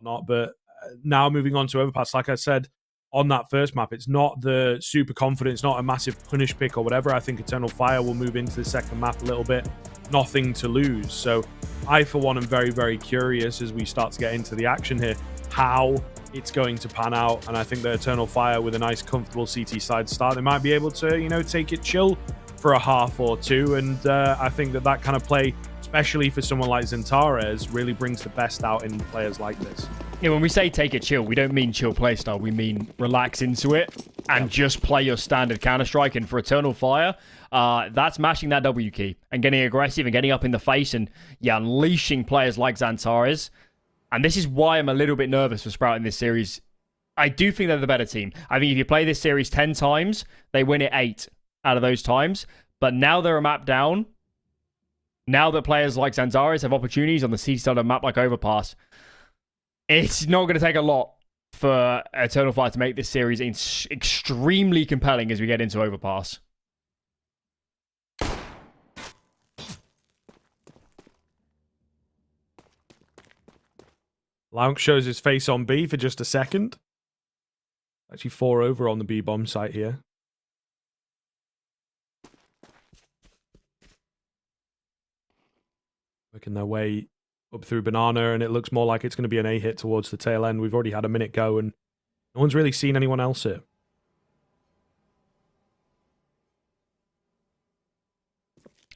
whatnot. But now moving on to Overpass, like I said, on that first map, it's not the super confident, it's not a massive punish pick or whatever. I think Eternal Fire will move into the second map a little bit. Nothing to lose. So I, for one, am very, very curious as we start to get into the action here, how it's going to pan out. And I think that Eternal Fire, with a nice, comfortable CT side start, they might be able to, you know, take it chill for a half or two. And I think that that kind of play, especially for someone like XANTARES, really brings the best out in players like this. Yeah, when we say take it chill, we don't mean chill playstyle. We mean relax into it and just play your standard Counter-Strike. And for Eternal Fire, that's mashing that W key and getting aggressive and getting up in the face and, yeah, unleashing players like XANTARES. And this is why I'm a little bit nervous for Sprout in this series. I do think they're the better team. I think if you play this series 10 times, they win it 8 out of those times. But now they're a map down. Now that players like XANTARES have opportunities on the C side of a map like Overpass, it's not going to take a lot for Eternal Fire to make this series extremely compelling as we get into Overpass. lauNX shows his face on B for just a second. Actually 4 over on the B bomb site here. Working their way up through Banana, and it looks more like it's going to be an A hit towards the tail end. We've already had a minute go, and no one's really seen anyone else here.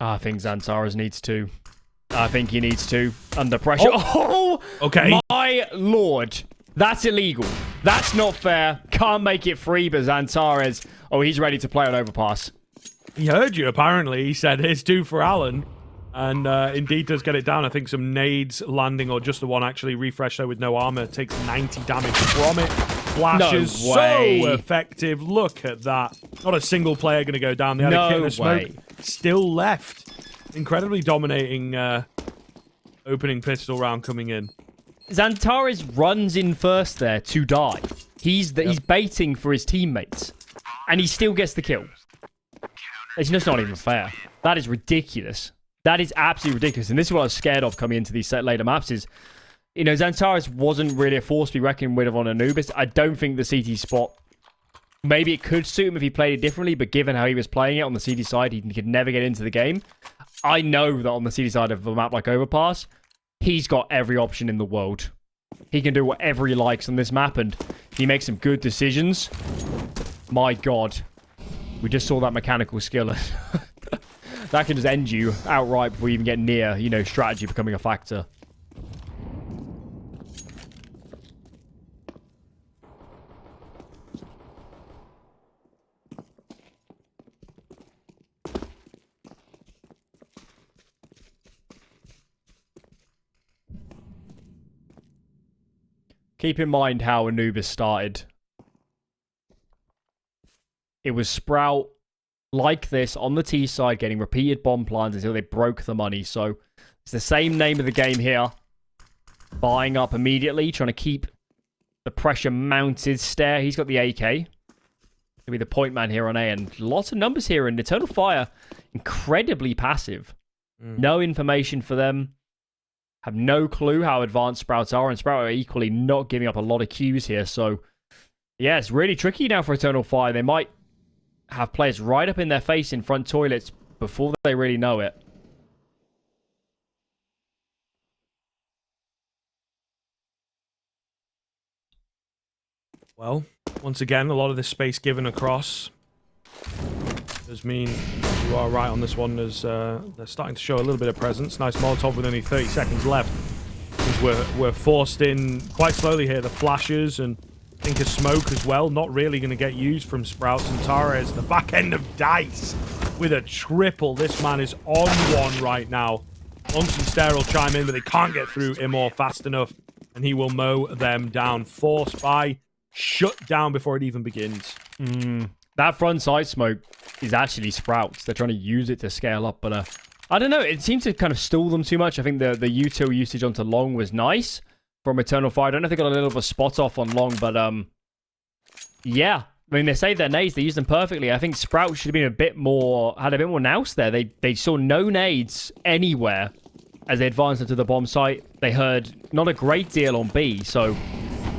I think XANTARES needs to. I think he needs to. Under pressure. Oh, okay. My lord. That's illegal. That's not fair. Can't make it free, but XANTARES, oh, he's ready to play on Overpass. He heard you, apparently. He said, here's 2 for Alan. And indeed does get it down. I think some nades landing, or just the one actually. Refrezh, though, with no armor. Takes 90 damage from it. Flashes, no way. So effective. Look at that. Not a single player going to go down. They had a kit in the smoke. Still left. Incredibly dominating opening pistol round coming in. XANTARES runs in first there to die. He's baiting for his teammates. And he still gets the kill. It's just not even fair. That is ridiculous. That is absolutely ridiculous. And this is what I was scared of coming into these later maps is, you know, XANTARES wasn't really a force to be reckoned with on Anubis. I don't think the CT spot, maybe it could suit him if he played it differently, but given how he was playing it on the CT side, he could never get into the game. I know that on the CT side of a map like Overpass, he's got every option in the world. He can do whatever he likes on this map, and he makes some good decisions. My God. We just saw that mechanical skill. That can just end you outright before you even get near, you know, strategy becoming a factor. Keep in mind how Anubis started. It was Sprout like this on the T side, getting repeated bomb plans until they broke the money. So it's the same name of the game here. Buying up immediately, trying to keep the pressure mounted. Stare, he's got the AK. He'll be the point man here on A, and lots of numbers here. And Eternal Fire, incredibly passive. No information for them. Have no clue how advanced Sprouts are, and Sprout are equally not giving up a lot of cues here. So yeah, it's really tricky now for Eternal Fire. They might have players right up in their face in front toilets before they really know it. Well, once again, a lot of this space given across does mean you are right on this one, as they're starting to show a little bit of presence. Nice Molotov with only 30 seconds left. We're forced in quite slowly here. The flashes and I think a smoke as well, not really going to get used from Sprouts and XANTARES. The back end of Dice with a triple. This man is on one right now. LauNX and Stare will chime in, but they can't get through Immor fast enough, and he will mow them down. Force by, shut down before it even begins. That front side smoke is actually Sprouts. They're trying to use it to scale up, but I don't know. It seems to kind of stall them too much. I think the util usage onto long was nice from Eternal Fire. I don't know if they got a little bit of a spot off on long, but yeah. I mean, they saved their nades. They used them perfectly. I think Sprout should have been had a bit more nous there. They saw no nades anywhere as they advanced into the bomb site. They heard not a great deal on B, so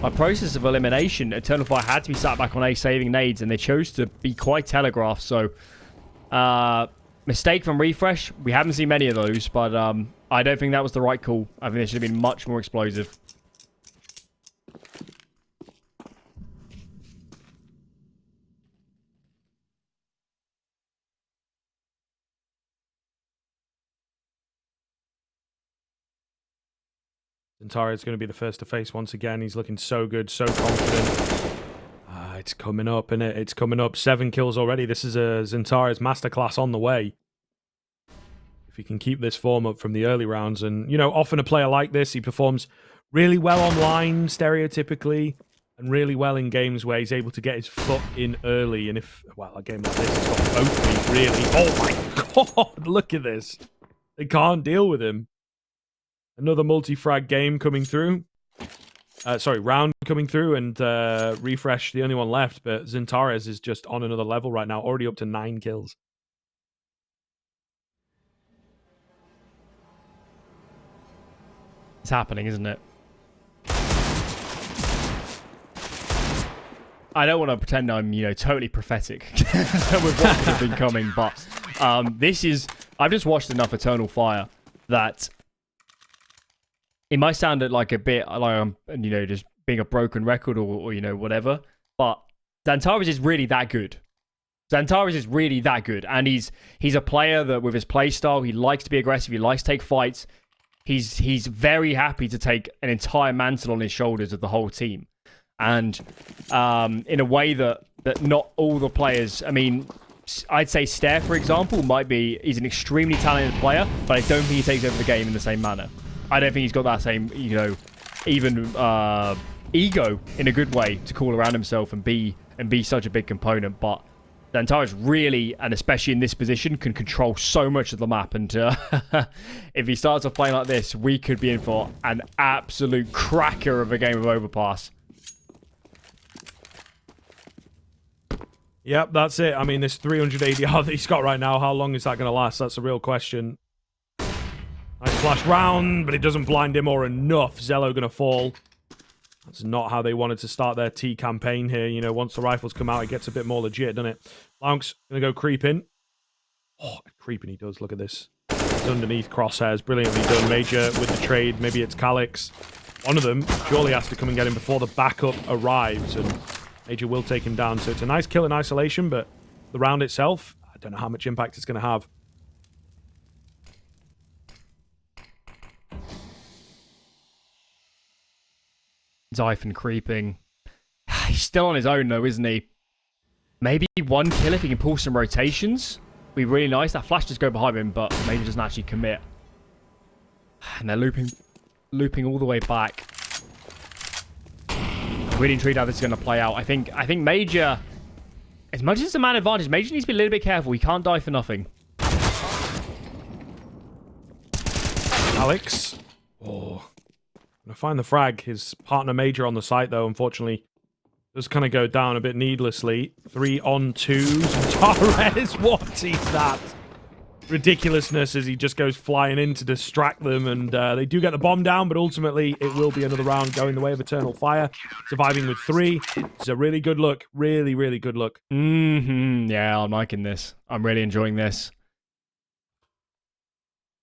by process of elimination, Eternal Fire had to be sat back on A saving nades, and they chose to be quite telegraphed. So, mistake from refrezh. We haven't seen many of those, but I don't think that was the right call. I think they should have been much more explosive. XANTARES is going to be the first to face once again. He's looking so good, so confident. It's coming up, isn't it? It's coming up. 7 kills already. This is a XANTARES masterclass on the way. If he can keep this form up from the early rounds. And, you know, often a player like this, he performs really well online, stereotypically, and really well in games where he's able to get his foot in early. And if, well, a game like this, he's got both feet, really. Oh, my God. Look at this. They can't deal with him. Another multi-frag game coming through. Round coming through, and refrezh the only one left. But XANTARES is just on another level right now, already up to 9 kills. It's happening, isn't it? I don't want to pretend I'm, you know, totally prophetic with what has been coming, but this is... I've just watched enough Eternal Fire that... It might sound like a bit like I'm, you know, just being a broken record or you know, whatever. But XANTARES is really that good. XANTARES is really that good. And he's a player that with his play style, he likes to be aggressive. He likes to take fights. He's very happy to take an entire mantle on his shoulders of the whole team. And in a way that not all the players, I mean, I'd say Stair, for example, he's an extremely talented player, but I don't think he takes over the game in the same manner. I don't think he's got that same, you know, even ego in a good way to call around himself and be such a big component. But XANTARES really, and especially in this position, can control so much of the map. And if he starts off playing like this, we could be in for an absolute cracker of a game of Overpass. Yep, that's it. I mean, this 300 ADR that he's got right now, how long is that going to last? That's a real question. Nice flash round, but it doesn't blind him or enough. XELLOW going to fall. That's not how they wanted to start their T campaign here. You know, once the rifles come out, it gets a bit more legit, doesn't it? lauNX going to go creeping. Oh, creeping he does. Look at this. He's underneath crosshairs. Brilliantly done. Major with the trade. Maybe it's Calyx. One of them surely has to come and get him before the backup arrives, and Major will take him down. So it's a nice kill in isolation, but the round itself, I don't know how much impact it's going to have. Zyphon creeping. He's still on his own though, isn't he? Maybe 1 kill if he can pull some rotations. Be really nice. That flash does go behind him, but maybe doesn't actually commit. And they're looping all the way back. Really intrigued how this is going to play out. I think Major, as much as it's a man advantage, Major needs to be a little bit careful. He can't die for nothing. Calyx. Oh. Gonna find the frag. His partner Major on the site, though, unfortunately, does kind of go down a bit needlessly. 3 on 2s. XANTARES, what is that? Ridiculousness as he just goes flying in to distract them, and they do get the bomb down, but ultimately it will be another round going the way of Eternal Fire. Surviving with 3. It's a really good look. Really, really good look. Yeah, I'm liking this. I'm really enjoying this.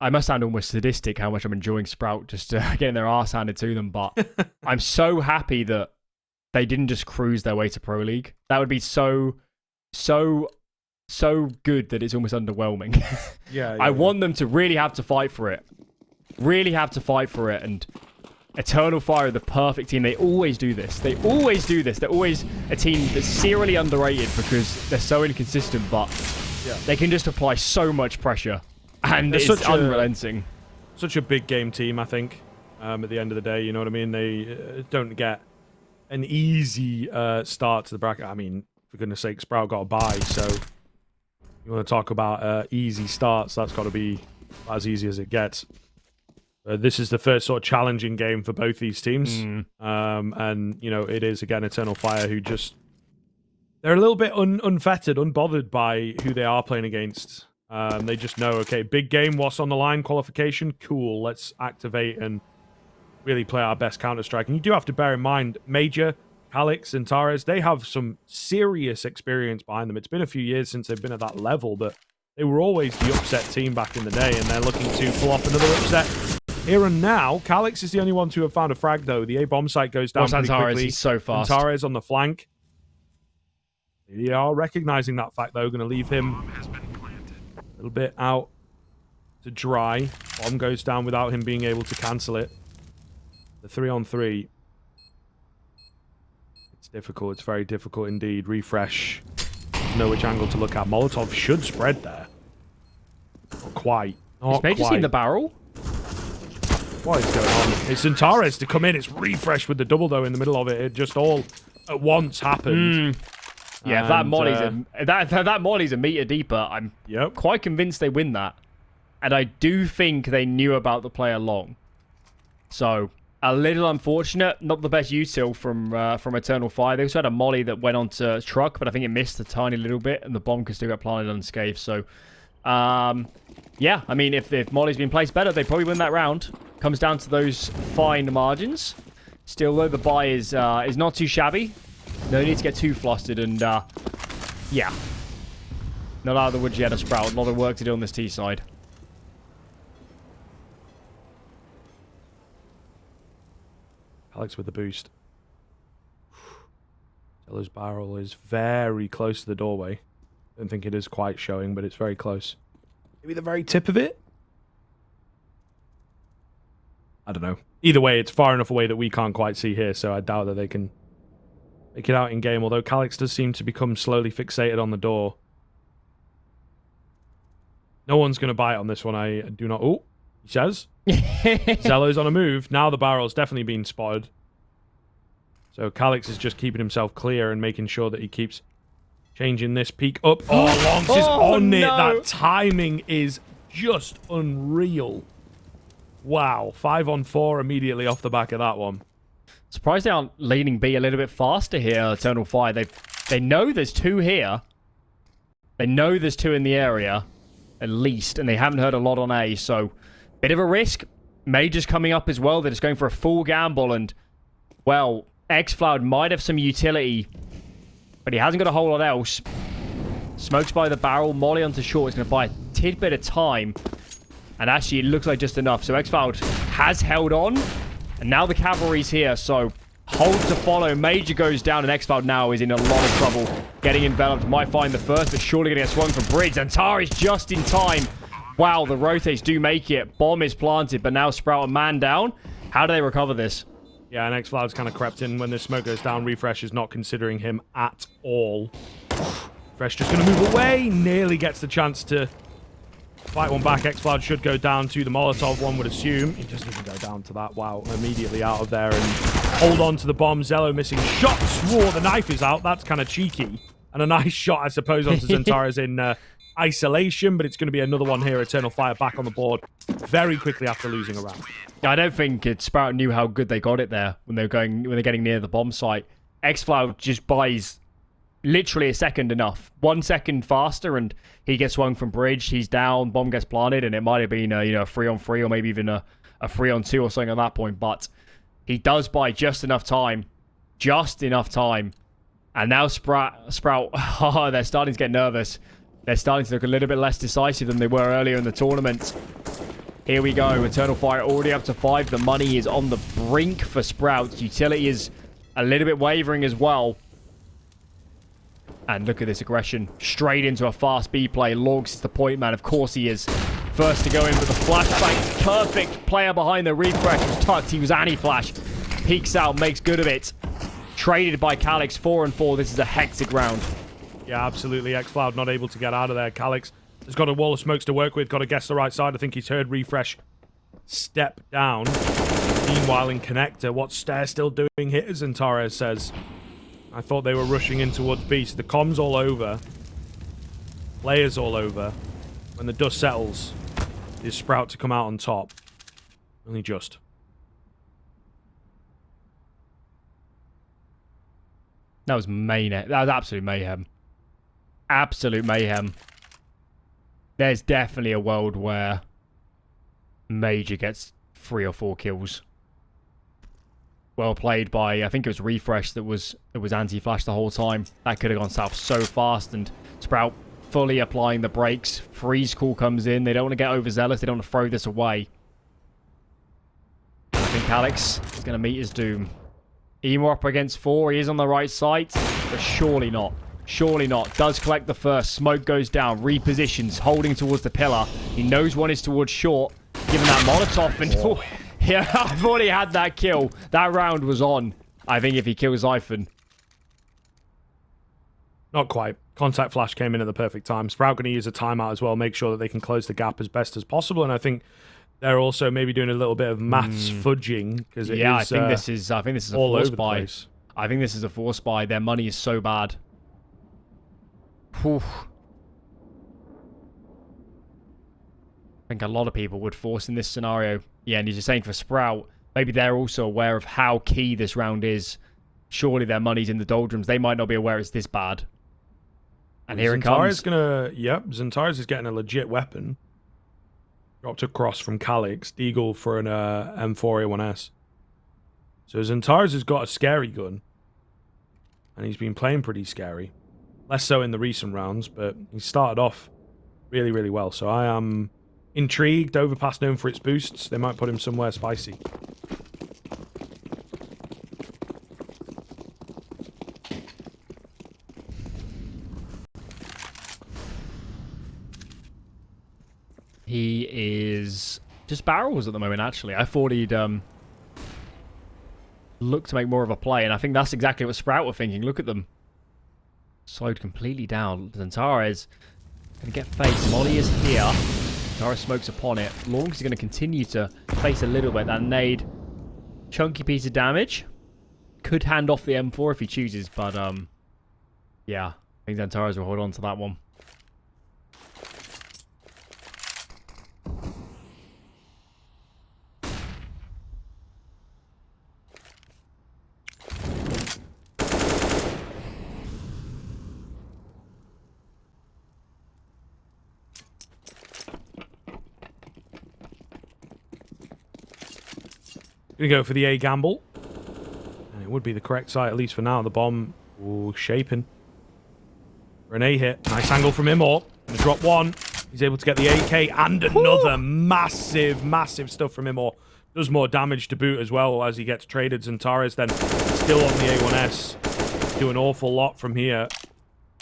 I must sound almost sadistic how much I'm enjoying Sprout just getting their arse handed to them, but I'm so happy that they didn't just cruise their way to Pro League. That would be so good that it's almost underwhelming. Yeah, I want them to really have to fight for it. Really have to fight for it, and Eternal Fire are the perfect team. They always do this. They always do this. They're always a team that's serially underrated because they're so inconsistent, but they can just apply so much pressure. And it's unrelenting. Such a big game team, I think, at the end of the day. You know what I mean? They don't get an easy start to the bracket. I mean, for goodness sake, Sprout got a bye, so you want to talk about easy starts, that's got to be as easy as it gets. This is the first sort of challenging game for both these teams. And, you know, it is, again, Eternal Fire who just... They're a little bit unfettered, unbothered by who they are playing against. They just know, okay, big game, what's on the line, qualification, cool, let's activate and really play our best Counter-Strike. And you do have to bear in mind, Major, Calix, and XANTARES, they have some serious experience behind them. It's been a few years since they've been at that level, but they were always the upset team back in the day, and they're looking to pull off another upset here and now. Calix is the only one to have found a frag, though. The A bomb site goes down pretty quickly. He's so fast. XANTARES on the flank. They are recognizing that fact, though. Going to leave him a little bit out to dry. Bomb goes down without him being able to cancel it. The 3-on-3. It's difficult. It's very difficult indeed. Refrezh. Know which angle to look at. Molotov should spread there. Not quite. Not Is Major seen the barrel? What is going on? It's XANTARES to come in. It's Refrezh with the double, though, in the middle of it. It just all at once happened. Yeah, that molly's a meter deeper. I'm quite convinced they win that. And I do think they knew about the player long. So, a little unfortunate. Not the best util from Eternal Fire. They also had a molly that went onto truck, but I think it missed a tiny little bit, and the bomb could still get planted unscathed. So, yeah, I mean, if molly's been placed better, they probably win that round. Comes down to those fine margins. Still, though, the buy is not too shabby. No need to get too flustered, and yeah. Not out of the woods yet, a Sprout. A lot of work to do on this T side. Alex with the boost. XELLOW's barrel is very close to the doorway. I don't think it is quite showing, but it's very close. Maybe the very tip of it? I don't know. Either way, it's far enough away that we can't quite see here, so I doubt that they can make it out in game, although Calix does seem to become slowly fixated on the door. No one's going to buy it on this one, I do not... Oh, he says. XELLOW's on a move. Now the barrel's definitely been spotted. So Calix is just keeping himself clear and making sure that he keeps changing this peak up. Oh, lauNX is on it. That timing is just unreal. Wow. 5-on-4 immediately off the back of that one. Surprised they aren't leaning B a little bit faster here, Eternal Fire. They know there's two here. They know there's two in the area, at least, and they haven't heard a lot on A, so bit of a risk. Major's coming up as well. They're just going for a full gamble, and, well, XFloud might have some utility, but he hasn't got a whole lot else. Smokes by the barrel. Molly onto short is going to buy a tidbit of time, and actually it looks like just enough. So XFloud has held on, and now the cavalry's here, so hold to follow. Major goes down, and XFloud now is in a lot of trouble. Getting enveloped. Might find the first, but surely going to get swung from bridge. XANTARES just in time. Wow, the rotates do make it. Bomb is planted, but now Sprout a man down. How do they recover this? Yeah, and XFloud's kind of crept in when the smoke goes down. Refrezh is not considering him at all. Refrezh just going to move away. Nearly gets the chance to fight one back. XFloud should go down to the Molotov, one would assume. He doesn't even go down to that. Wow, immediately out of there and hold on to the bomb. XELLOW missing shots. Swore the knife is out. That's kind of cheeky. And a nice shot, I suppose, onto XANTARES in isolation, but it's going to be another one here. Eternal Fire back on the board very quickly after losing a round. I don't think Sprout knew how good they got it there when they're getting near the bomb site. XFloud just buys literally a second enough. 1 second faster, and he gets swung from bridge. He's down, bomb gets planted, and it might have been a 3-on-3 or maybe even a 3-on-2 or something at that point. But he does buy just enough time. Just enough time. And now Sprout, oh, they're starting to get nervous. They're starting to look a little bit less decisive than they were earlier in the tournament. Here we go. Eternal Fire already up to 5. The money is on the brink for Sprout. Utility is a little bit wavering as well. And look at this aggression. Straight into a fast B play. lauNX is the point man. Of course he is. First to go in with the flashbang. Perfect player behind the refresh. Was tucked. He was anti-flash. Peeks out. Makes good of it. Traded by Calix. 4-on-4. This is a hectic round. Yeah, absolutely. XFloud not able to get out of there. Calix has got a wall of smokes to work with. Got to guess the right side. I think he's heard Refrezh step down. Meanwhile, in connector, what's Stare still doing here? XANTARES says. I thought they were rushing in towards B. So the comms all over. Players all over. When the dust settles, is Sprout to come out on top. Only just. That was mayhem. That was absolute mayhem. Absolute mayhem. There's definitely a world where Major gets 3 or 4 kills. Well played by, I think it was refrezh that was anti-flash the whole time. That could have gone south so fast, and Sprout fully applying the brakes. Freeze call comes in. They don't want to get overzealous. They don't want to throw this away. I think Alex is going to meet his doom. Emo up against 4. He is on the right side, but surely not. Surely not. Does collect the first. Smoke goes down. Repositions. Holding towards the pillar. He knows one is towards short. Given that Molotov. And yeah, I thought he had that kill. That round was on. I think if he kills Zyphon. Not quite. Contact flash came in at the perfect time. Sprout going to use a timeout as well. Make sure that they can close the gap as best as possible. And I think they're also maybe doing a little bit of maths fudging. Because I think this is a force buy. I think this is a force buy. Their money is so bad. Whew. I think a lot of people would force in this scenario. Yeah, and he's just saying for Sprout, maybe they're also aware of how key this round is. Surely their money's in the doldrums. They might not be aware it's this bad. And here it comes. XANTARES is getting a legit weapon. Dropped across from Calix. Deagle for an M4A1S. So XANTARES has got a scary gun. And he's been playing pretty scary. Less so in the recent rounds, but he started off really, really well. So I am intrigued. Overpass known for its boosts. They might put him somewhere spicy. He is just barrels at the moment, actually. I thought he'd look to make more of a play, and I think that's exactly what Sprout were thinking. Look at them. Slowed completely down. XANTARES going to get faced. Molly is here. XANTARES smokes upon it. lauNX is going to continue to face a little bit. That nade. Chunky piece of damage. Could hand off the M4 if he chooses, but yeah. I think XANTARES will hold on to that one. Gonna go for the A gamble. And it would be the correct site, at least for now. The bomb, shaping. For an A hit. Nice angle from Immort. Gonna drop one. He's able to get the AK and another massive, massive stuff from Immort. Does more damage to boot as well as he gets traded. XANTARES then still on the A1S. Do an awful lot from here.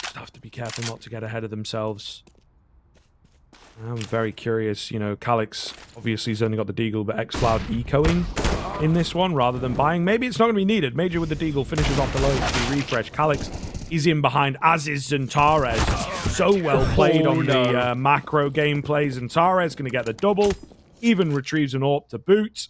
Just have to be careful not to get ahead of themselves. I'm very curious. You know, Calix obviously has only got the Deagle, but XCloud ecoing in this one rather than buying. Maybe it's not going to be needed. Major with the Deagle finishes off the load to be refrezh. Calix is in behind, as is XANTARES. So well played on the macro gameplay. XANTARES going to get the double. Even retrieves an AWP to boot.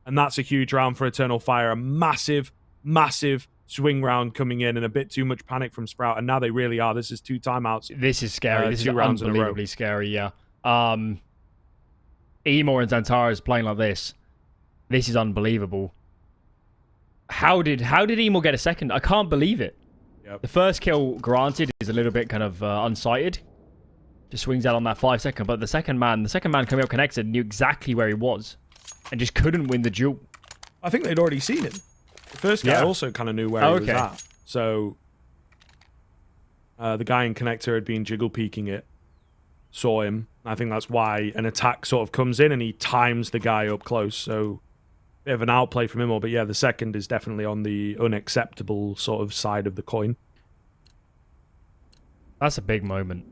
And that's a huge round for Eternal Fire. A massive, massive swing round coming in and a bit too much panic from Sprout. And now they really are. This is 2 timeouts. This is scary. This is unbelievably scary, yeah. Emo and XANTARES playing like this. This is unbelievable. How did Emo get a second? I can't believe it. Yep. The first kill, granted, is a little bit kind of unsighted. Just swings out on that 5 second. But the second man coming up connected knew exactly where he was and just couldn't win the duel. I think they'd already seen him. The first guy also kind of knew where he was at. So the guy in connector had been jiggle peeking it, saw him. I think that's why an attack sort of comes in and he times the guy up close. So bit of an outplay from him. But yeah, the second is definitely on the unacceptable sort of side of the coin. That's a big moment.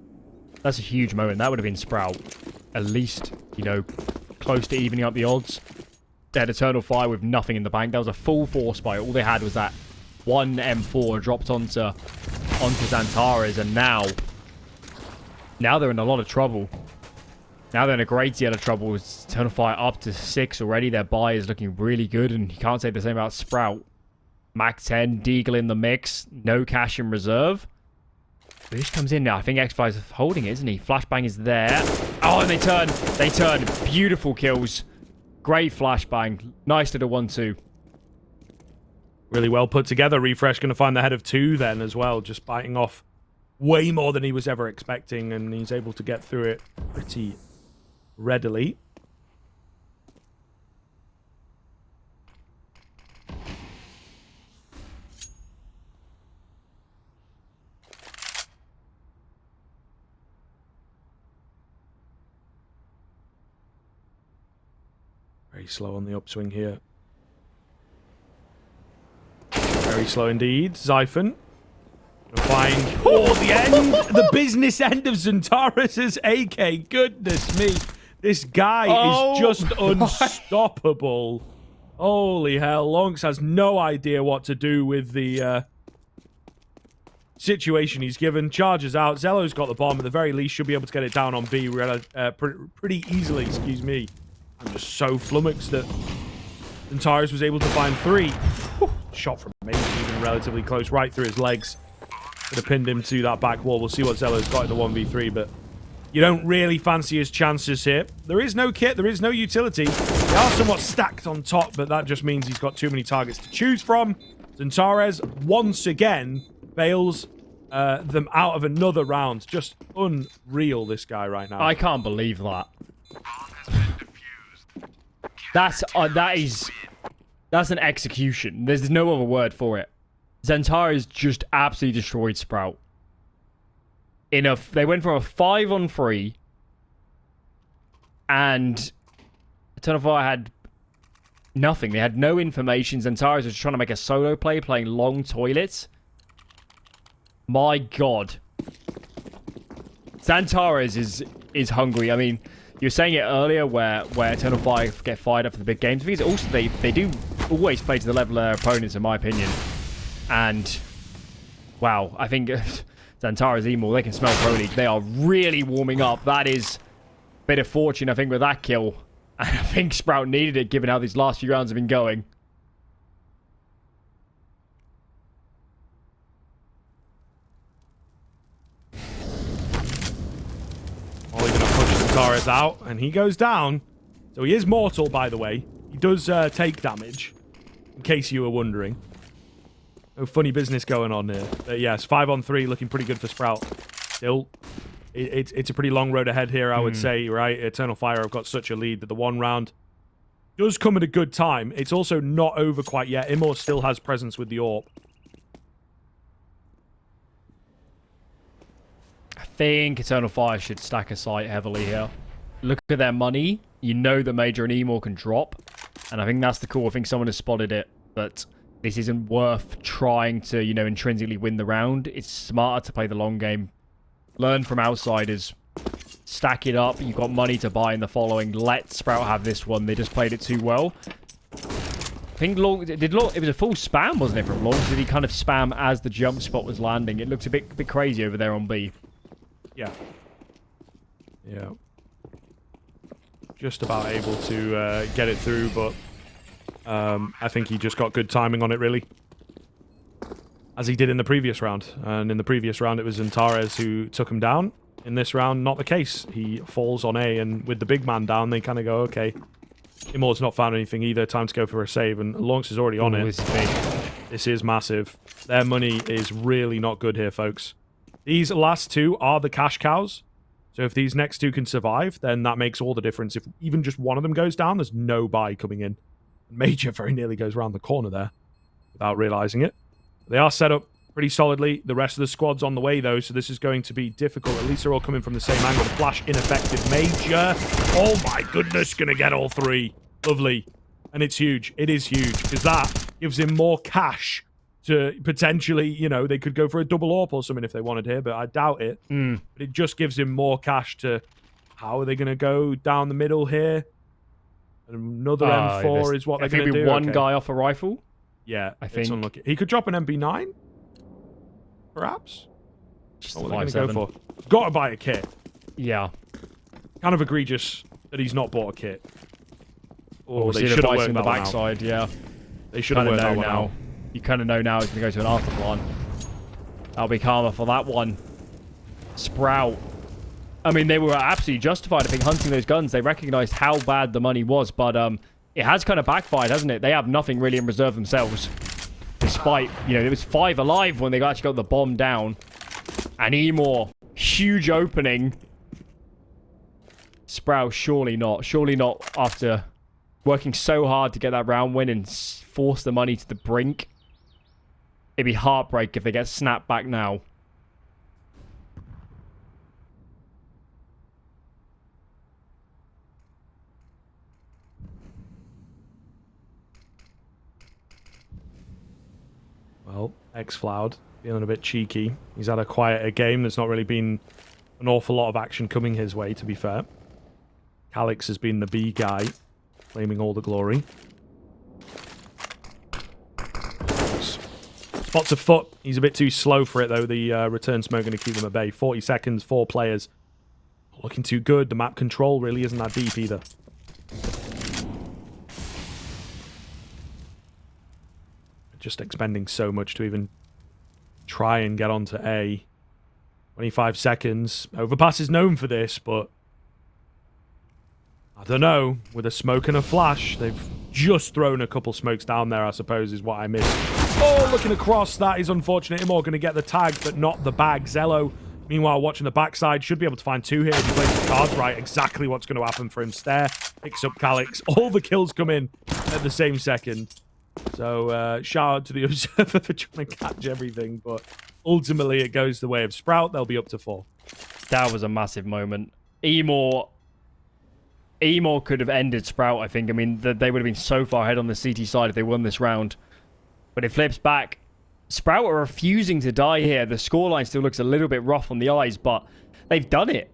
That's a huge moment. That would have been Sprout. At least, you know, close to evening up the odds. They had Eternal Fire with nothing in the bank. That was a full force buy. All they had was that one M4 dropped onto XANTARES, and now they're in a lot of trouble. Now they're in a great deal of trouble. With Eternal Fire up to 6 already. Their buy is looking really good, and you can't say the same about Sprout. Mac 10, Deagle in the mix. No cash in reserve. Boosh comes in now. I think XFly is holding it, isn't he? Flashbang is there. Oh, and they turn. They turn. Beautiful kills. Great flashbang. Nice little 1-2. Really well put together. refrezh going to find the head of 2 then as well. Just biting off way more than he was ever expecting, and he's able to get through it pretty readily. Very slow on the upswing here. Very slow indeed. Xiphon. Find the end, the business end of XANTARES' AK. Goodness me. This guy is just unstoppable. Holy hell. lauNX has no idea what to do with the situation he's given. Charges out. XELLOW's got the bomb. At the very least, should be able to get it down on B pretty easily. Excuse me. I'm just so flummoxed that XANTARES was able to find 3. Shot from maybe even relatively close, right through his legs. Could have pinned him to that back wall. We'll see what XELLOW's got in the 1v3, but you don't really fancy his chances here. There is no kit. There is no utility. They are somewhat stacked on top, but that just means he's got too many targets to choose from. XANTARES, once again, bails them out of another round. Just unreal, this guy right now. I can't believe that. That's an execution. There's no other word for it. XANTARES just absolutely destroyed Sprout. They went from a 5-on-3, and Eternal Fire had nothing. They had no information. XANTARES was trying to make a solo play, playing long toilets. My God. XANTARES is hungry. I mean, you were saying it earlier where Eternal Fire get fired up for the big games. Because also they do always play to the level of their opponents, in my opinion. And, wow, I think XANTARES Emo, they can smell Pro League. They are really warming up. That is a bit of fortune, I think, with that kill. And I think Sprout needed it, given how these last few rounds have been going. Molly going to push XANTARES out, and he goes down. So he is mortal, by the way. He does take damage, in case you were wondering. No funny business going on here. But yes, 5-on-3 looking pretty good for Sprout. Still, it's a pretty long road ahead here, I would say, right? Eternal Fire have got such a lead that the 1 round does come at a good time. It's also not over quite yet. Immor still has presence with the AWP. I think Eternal Fire should stack a site heavily here. Look at their money. You know that Major and Emo can drop. And I think that's the call. I think someone has spotted it. But this isn't worth trying to, you know, intrinsically win the round. It's smarter to play the long game. Learn from outsiders. Stack it up. You've got money to buy in the following. Let Sprout have this one. They just played it too well. I think it was a full spam, wasn't it, from lauNX? Did he kind of spam as the jump spot was landing? It looked a bit crazy over there on B. Yeah. Yeah. Just about able to get it through, but I think he just got good timing on it, really. As he did in the previous round. And in the previous round, it was XANTARES who took him down. In this round, not the case. He falls on A, and with the big man down, they kind of go, okay. Immor's not found anything either. Time to go for a save, and lauNX is already on it. This is massive. Their money is really not good here, folks. These last 2 are the cash cows. So if these next 2 can survive, then that makes all the difference. If even just one of them goes down, there's no buy coming in. Major very nearly goes around the corner there without realizing it. They are set up pretty solidly. The rest of the squad's on the way, though, so this is going to be difficult. At least they're all coming from the same angle. The flash ineffective. Major. Oh, my goodness. Going to get all 3. Lovely. And it's huge. It is huge, because that gives him more cash to potentially, you know, they could go for a double AWP or something if they wanted here, but I doubt it. But it just gives him more cash to... How are they going to go down the middle here? Another M4 is what they're going to do. Maybe one guy off a rifle? Yeah, I think. It's unlucky. He could drop an MP9? Perhaps? Just what are they going to go for? Got to buy a kit. Yeah. Kind of egregious that he's not bought a kit. Or they should have worked on the backside, yeah. They should have worked that one out. You kind of know now he's going to go to an after plan. That'll be karma for that one. Sprout. I mean, they were absolutely justified, I think, hunting those guns. They recognized how bad the money was, but it has kind of backfired, hasn't it? They have nothing really in reserve themselves. Despite, you know, it was 5 alive when they actually got the bomb down. And Emor, huge opening. Sprout, surely not. Surely not after working so hard to get that round win and force the money to the brink. It'd be heartbreak if they get snapped back now. Well, XFloud feeling a bit cheeky. He's had a quieter game. There's not really been an awful lot of action coming his way, to be fair. Calix has been the B guy, claiming all the glory. Spots a foot. He's a bit too slow for it, though. The return smoke going to keep them at bay. 40 seconds, 4 players. Not looking too good. The map control really isn't that deep either. Just expending so much to even try and get onto A. 25 seconds. Overpass is known for this, but I don't know. With a smoke and a flash, they've just thrown a couple smokes down there, I suppose, is what I missed. Oh, looking across. That is unfortunate. Imor going to get the tag, but not the bag. XELLOW, meanwhile, watching the backside, should be able to find 2 here. If he plays the cards right, exactly what's going to happen for him. Stare, picks up Calix. All the kills come in at the same second. So, shout out to the Observer for trying to catch everything, but ultimately it goes the way of Sprout. They'll be up to 4. That was a massive moment. Emor could have ended Sprout, I think. I mean, they would have been so far ahead on the CT side if they won this round. But it flips back. Sprout are refusing to die here. The scoreline still looks a little bit rough on the eyes, but they've done it.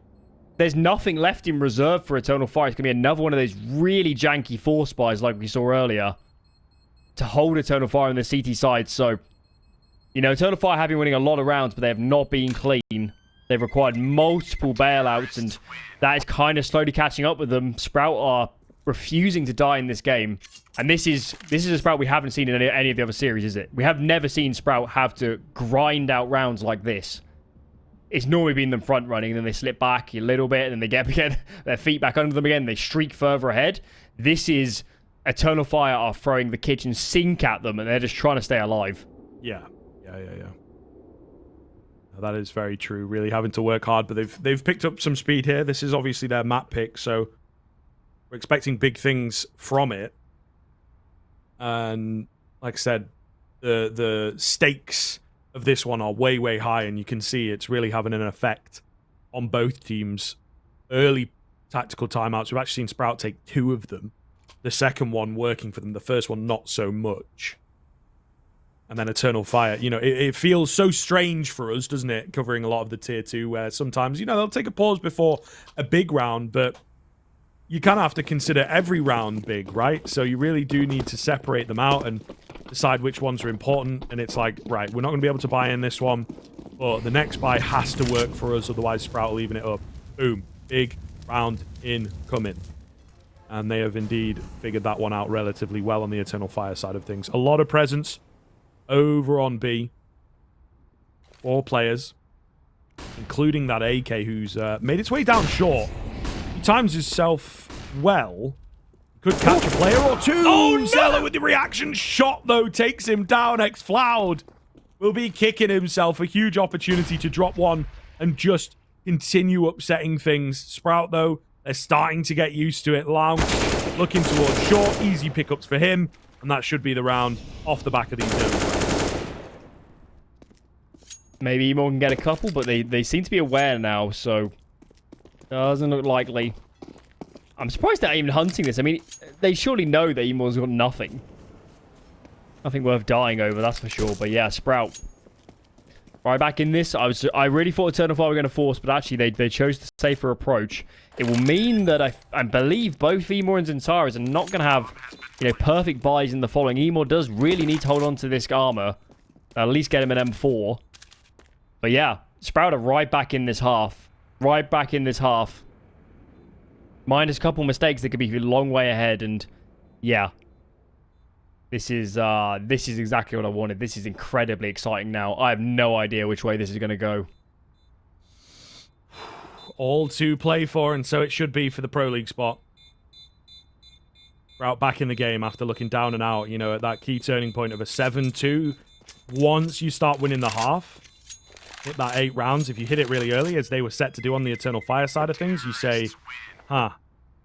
There's nothing left in reserve for Eternal Fire. It's going to be another one of those really janky force buys like we saw earlier to hold Eternal Fire on the CT side. So, you know, Eternal Fire have been winning a lot of rounds, but they have not been clean. They've required multiple bailouts, and that is kind of slowly catching up with them. Sprout are refusing to die in this game. And this is a Sprout we haven't seen in any of the other series, is it? We have never seen Sprout have to grind out rounds like this. It's normally been them front running, and then they slip back a little bit, and then they get their feet back under them again, and they streak further ahead. This is Eternal Fire are throwing the kitchen sink at them, and they're just trying to stay alive. Yeah. That is very true. Really having to work hard, but they've picked up some speed here. This is obviously their map pick, so we're expecting big things from it. And like I said, the stakes of this one are way, way high, and you can see it's really having an effect on both teams. Early tactical timeouts. We've actually seen Sprout take 2 of them. The second one working for them. The first one not so much. And then Eternal Fire, you know, it feels so strange for us, doesn't it? Covering a lot of the tier 2 where sometimes, you know, they'll take a pause before a big round, but you kind of have to consider every round big, right? So you really do need to separate them out and decide which ones are important. And it's like, right, we're not going to be able to buy in this one, but the next buy has to work for us, otherwise Sprout will even it up. Boom. Big round incoming. And they have indeed figured that one out relatively well on the Eternal Fire side of things. A lot of presence over on B. 4 players, including that AK who's made its way down short. He times himself well. Could catch a player or 2. Oh, XELLOW with the reaction shot, though, takes him down. XFloud will be kicking himself. A huge opportunity to drop one and just continue upsetting things. Sprout, though, they're starting to get used to it. lauNX looking towards short. Easy pickups for him. And that should be the round off the back of these zones. Maybe Emor can get a couple, but they seem to be aware now, so doesn't look likely. I'm surprised they're even hunting this. I mean, they surely know that Emor's got nothing. Nothing worth dying over, that's for sure. But yeah, Sprout. Right back in this. I really thought Eternal Fire were going to force, but actually they chose the safer approach. It will mean that I believe both Emor and XANTARES are not going to have, you know, perfect buys in the following. Emor does really need to hold on to this armor. At least get him an M4. But yeah, Sprout are right back in this half. Right back in this half. Minus a couple mistakes, they could be a long way ahead. And yeah, this is exactly what I wanted. This is incredibly exciting now. I have no idea which way this is going to go. All to play for, and so it should be for the Pro League spot. Sprout back in the game after looking down and out, you know, at that key turning point of a 7-2. Once you start winning the half, hit that 8 rounds, if you hit it really early, as they were set to do on the Eternal Fire side of things, you say, huh,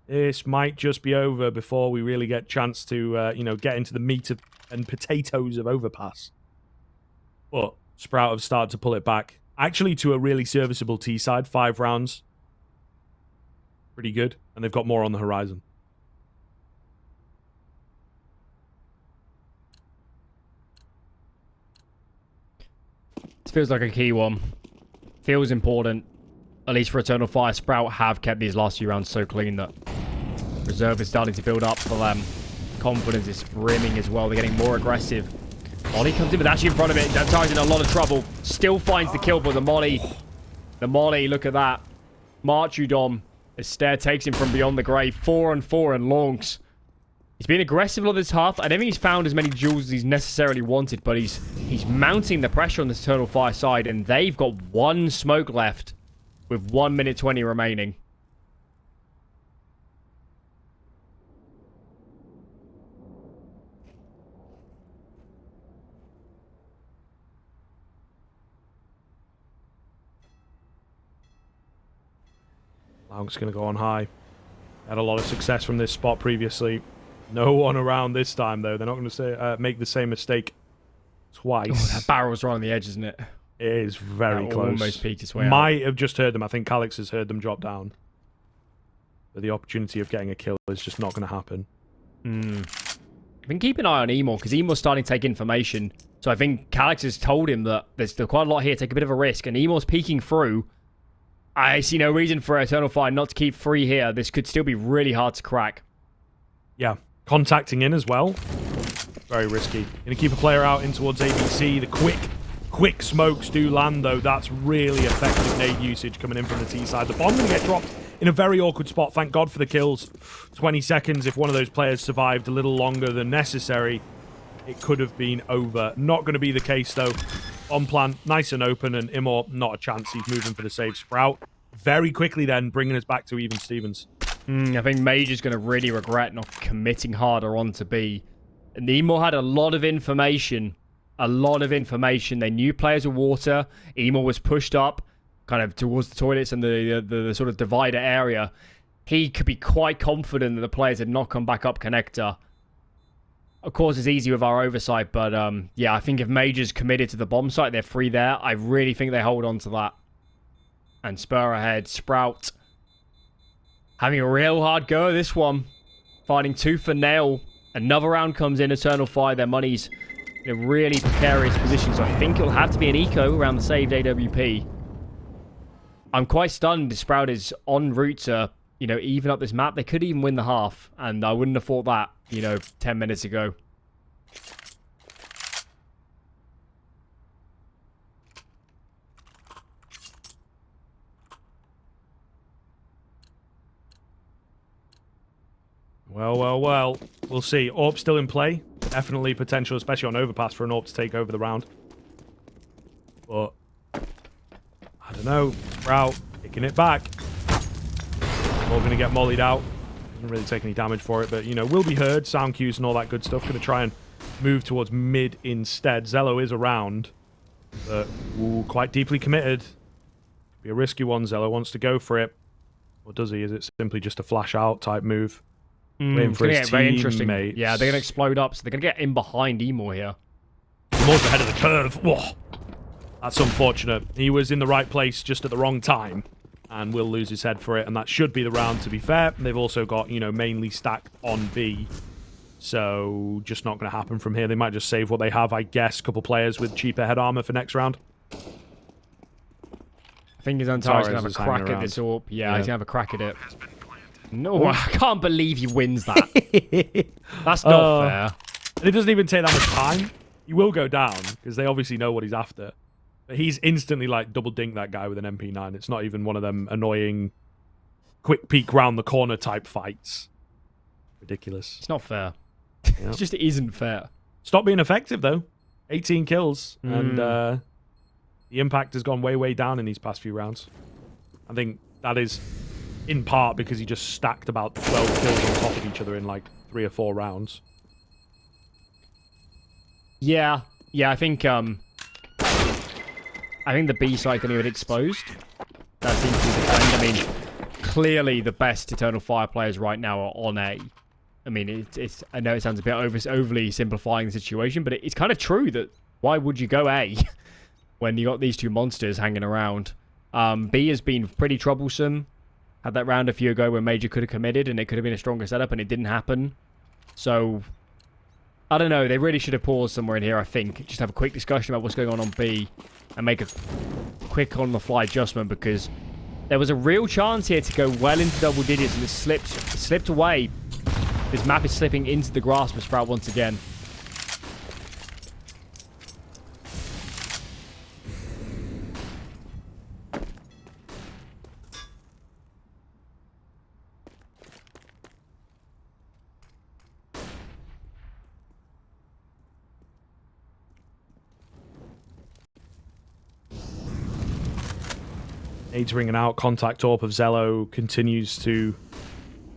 this might just be over before we really get a chance to, you know, get into the meat and potatoes of Overpass. But Sprout have started to pull it back. Actually, to a really serviceable T side, 5 rounds. Pretty good. And they've got more on the horizon. This feels like a key one. Feels important. At least for Eternal Fire, Sprout have kept these last few rounds so clean that reserve is starting to build up for them. Confidence is brimming as well. They're getting more aggressive. Molly comes in, but actually in front of it. XANTARES in a lot of trouble. Still finds the kill, but the Molly, look at that. Marchudom. Astaire takes him from beyond the grave. 4-on-4 and longs. He's been aggressive on this half. I don't think he's found as many jewels as he's necessarily wanted, but he's mounting the pressure on this Eternal Fire side, and they've got 1 smoke left with 1 minute 20 remaining. lauNX going to go on high. Had a lot of success from this spot previously. No one around this time, though. They're not going to make the same mistake twice. Oh, that barrel's right on the edge, isn't it? It is very close. Almost peeked its way out. Might have just heard them. I think Calyx has heard them drop down. But the opportunity of getting a kill is just not going to happen. I think keep an eye on Emo, because Emo's starting to take information. So I think Calyx has told him that there's still quite a lot here. Take a bit of a risk. And Emo's peeking through. I see no reason for Eternal Fire not to keep free here. This could still be really hard to crack. Yeah. Contacting in as well. Very risky. Going to keep a player out in towards ABC. The quick smokes do land, though. That's really effective nade usage coming in from the T side. The bomb going to get dropped in a very awkward spot. Thank God for the kills. 20 seconds. If one of those players survived a little longer than necessary, it could have been over. Not going to be the case, though. On plan, nice and open, and Imor, not a chance. He's moving for the save. Sprout, very quickly then, bringing us back to even Stevens. I think Major's going to really regret not committing harder on to B. And Emo had a lot of information. They knew players were water. Emo was pushed up, kind of towards the toilets and the sort of divider area. He could be quite confident that the players had not come back up connector. Of course, it's easy with our oversight, but yeah, I think if Major's committed to the bomb site, they're free there. I really think they hold on to that. And spur ahead, Sprout. Having a real hard go at this one. Fighting tooth and nail. Another round comes in, Eternal Fire. Their money's in a really precarious position, so I think it'll have to be an eco around the saved AWP. I'm quite stunned. Sprout is en route to, you know, even up this map. They could even win the half, and I wouldn't have thought that, you know, 10 minutes ago. Well. We'll see. AWP still in play. Definitely potential, especially on Overpass, for an AWP to take over the round. But, I don't know. Sprout kicking it back. All going to get mollied out. Doesn't really take any damage for it, but, you know, will be heard. Sound cues and all that good stuff. Going to try and move towards mid instead. XELLOW is around, but ooh, quite deeply committed. Be a risky one. XELLOW wants to go for it. Or does he? Is it simply just a flash out type move? Waiting for his very interesting. teammates. Yeah, they're going to explode up, so they're going to get in behind Emo here. Emo's ahead of the curve. Whoa. That's unfortunate. He was in the right place just at the wrong time, and will lose his head for it, and that should be the round, to be fair. They've also got, you know, mainly stacked on B, so just not going to happen from here. They might just save what they have, I guess. A couple players with cheaper head armor for next round. I think his XANTARES going to have a crack at this AWP. Yeah, he's going to have a crack at it. No, I can't believe he wins that. That's not fair. And it doesn't even take that much time. He will go down, because they obviously know what he's after. But he's instantly, like, double-dink that guy with an MP9. It's not even one of them annoying, quick peek round the corner type fights. Ridiculous. It's not fair. It just isn't fair. Stop being effective, though. 18 kills. And the impact has gone way, way down in these past few rounds. I think that is in part because he just stacked about 12 kills on top of each other in like 3 or 4 rounds. Yeah, I think I think the B side can get exposed. That seems to be the trend. I mean, clearly the best Eternal Fire players right now are on A. I mean, it's I know it sounds a bit overly simplifying the situation, but it's kind of true that why would you go A when you got these two monsters hanging around? B has been pretty troublesome. Had that round a few ago where Major could have committed and it could have been a stronger setup and it didn't happen. So, I don't know. They really should have paused somewhere in here, I think. Just have a quick discussion about what's going on B and make a quick on-the-fly adjustment because there was a real chance here to go well into double digits and it slipped away. This map is slipping into the grasp of Sprout once again. Nades ringing out. Contact AWP of XELLOW continues to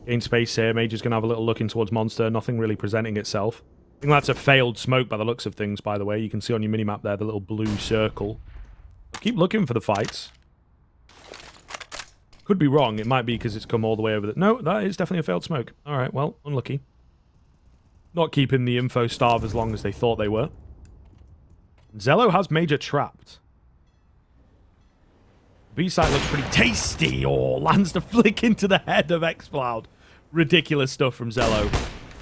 gain space here. Major's going to have a little look in towards Monster. Nothing really presenting itself. I think that's a failed smoke by the looks of things, by the way. You can see on your minimap there the little blue circle. Keep looking for the fights. Could be wrong. It might be because it's come all the way over the... No, that is definitely a failed smoke. All right, well, unlucky. Not keeping the info starve as long as they thought they were. XELLOW has Major trapped. B-side looks pretty tasty. Oh, lands the flick into the head of xCloud. Ridiculous stuff from XELLOW.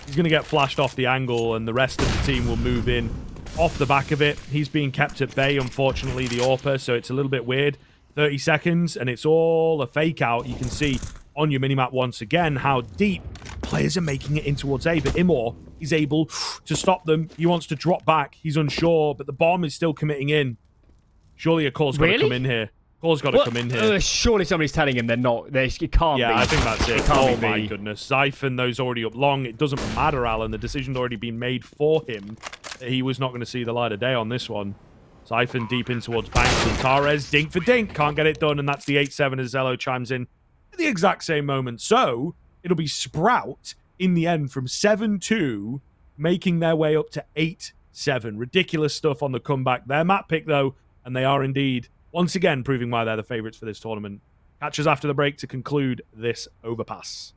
He's going to get flashed off the angle, and the rest of the team will move in off the back of it. He's being kept at bay, unfortunately, the AWPer, so it's a little bit weird. 30 seconds, and it's all a fake out. You can see on your minimap once again how deep players are making it in towards A, but Immor is able to stop them. He wants to drop back. He's unsure, but the bomb is still committing in. Surely a call's got to come in here. Call's got to come in here. Surely somebody's telling him they're not. It can't be. Yeah, I think that's it. Oh my goodness. Zyphon, though's already up long. It doesn't matter, Alan. The decision's already been made for him. He was not going to see the light of day on this one. Zyphon deep in towards Banks and XANTARES. Dink for dink. Can't get it done, and that's the 8-7 as XELLOW chimes in at the exact same moment. So, it'll be Sprout in the end from 7-2, making their way up to 8-7. Ridiculous stuff on the comeback. Their map pick, though, and they are indeed... once again, proving why they're the favourites for this tournament. Catch us after the break to conclude this Overpass.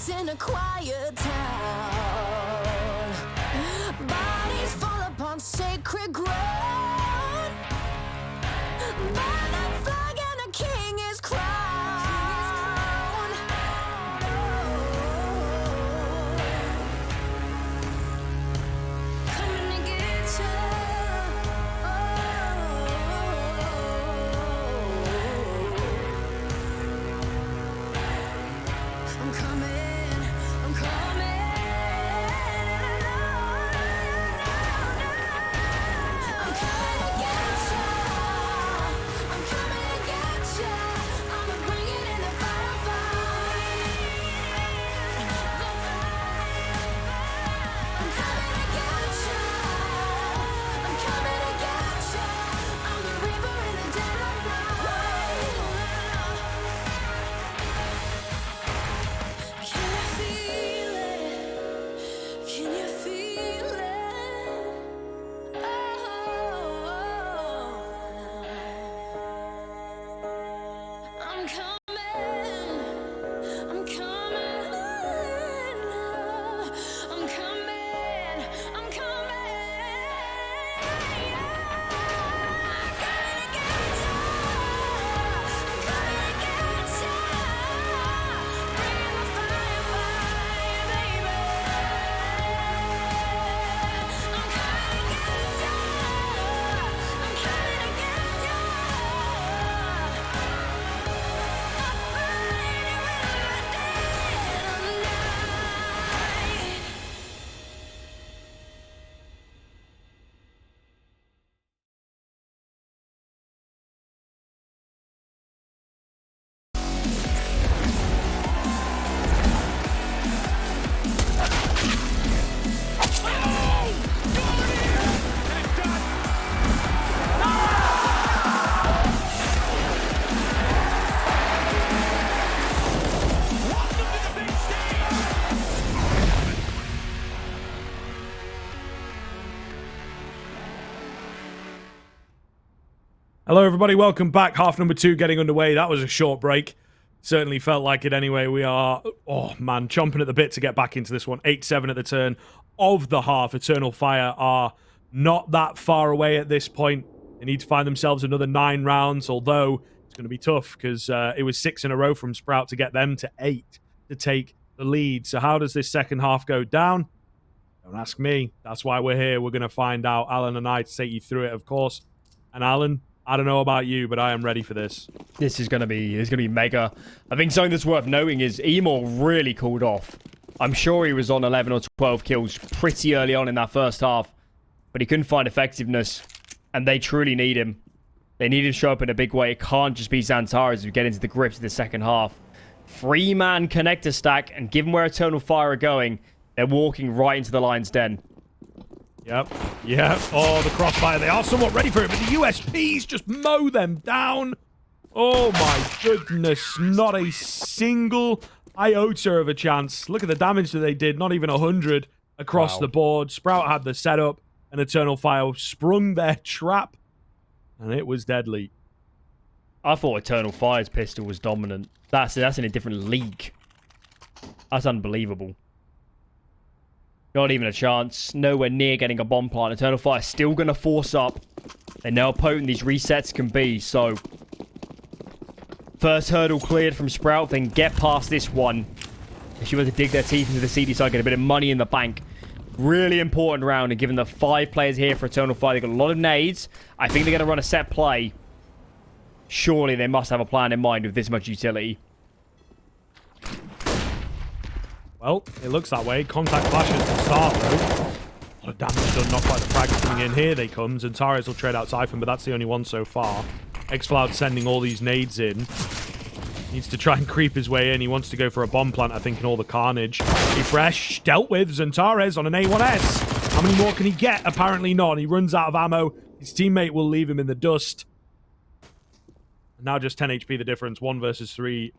In a quiet town, bodies fall upon sacred ground. Burn that flag and a king is crowned. Coming to get you. I'm coming. Hello, everybody. Welcome back. Half number 2 getting underway. That was a short break. Certainly felt like it anyway. We are, oh man, chomping at the bit to get back into this one. 8-7 at the turn of the half. Eternal Fire are not that far away at this point. They need to find themselves another 9 rounds, although it's going to be tough because it was 6 in a row from Sprout to get them to 8 to take the lead. So how does this second half go down? Don't ask me. That's why we're here. We're going to find out. Alan and I to take you through it, of course. And Alan, I don't know about you, but I am ready for this. This is gonna be mega. I think something that's worth noting is Emor really cooled off. I'm sure he was on 11 or 12 kills pretty early on in that first half, but he couldn't find effectiveness, and they truly need him. They need him to show up in a big way. It can't just be XANTARES as we get into the grips of the second half. 3-man connector stack, and given where Eternal Fire are going, they're walking right into the lion's den. Yep. Oh, the crossfire. They are somewhat ready for it, but the USPs just mow them down. Oh, my goodness. Not a single iota of a chance. Look at the damage that they did. Not even 100 across the board. Sprout had the setup, and Eternal Fire sprung their trap, and it was deadly. I thought Eternal Fire's pistol was dominant. That's in a different league. That's unbelievable. Not even a chance. Nowhere near getting a bomb plant. Eternal Fire still going to force up. They know how potent these resets can be. So, first hurdle cleared from Sprout. Then get past this one. If you were to dig their teeth into the CD side, get a bit of money in the bank. Really important round. And given the 5 players here for Eternal Fire, they've got a lot of nades. I think they're going to run a set play. Surely they must have a plan in mind with this much utility. Well, it looks that way. Contact flashes to start, though. A lot of damage done, not quite the frags coming in. Here they come. XANTARES will trade out Zyphon, but that's the only one so far. XCloud sending all these nades in. Needs to try and creep his way in. He wants to go for a bomb plant, I think, in all the carnage. Refrezh dealt with. XANTARES on an A1S. How many more can he get? Apparently not. He runs out of ammo. His teammate will leave him in the dust. Now just 10 HP the difference. 1 versus 3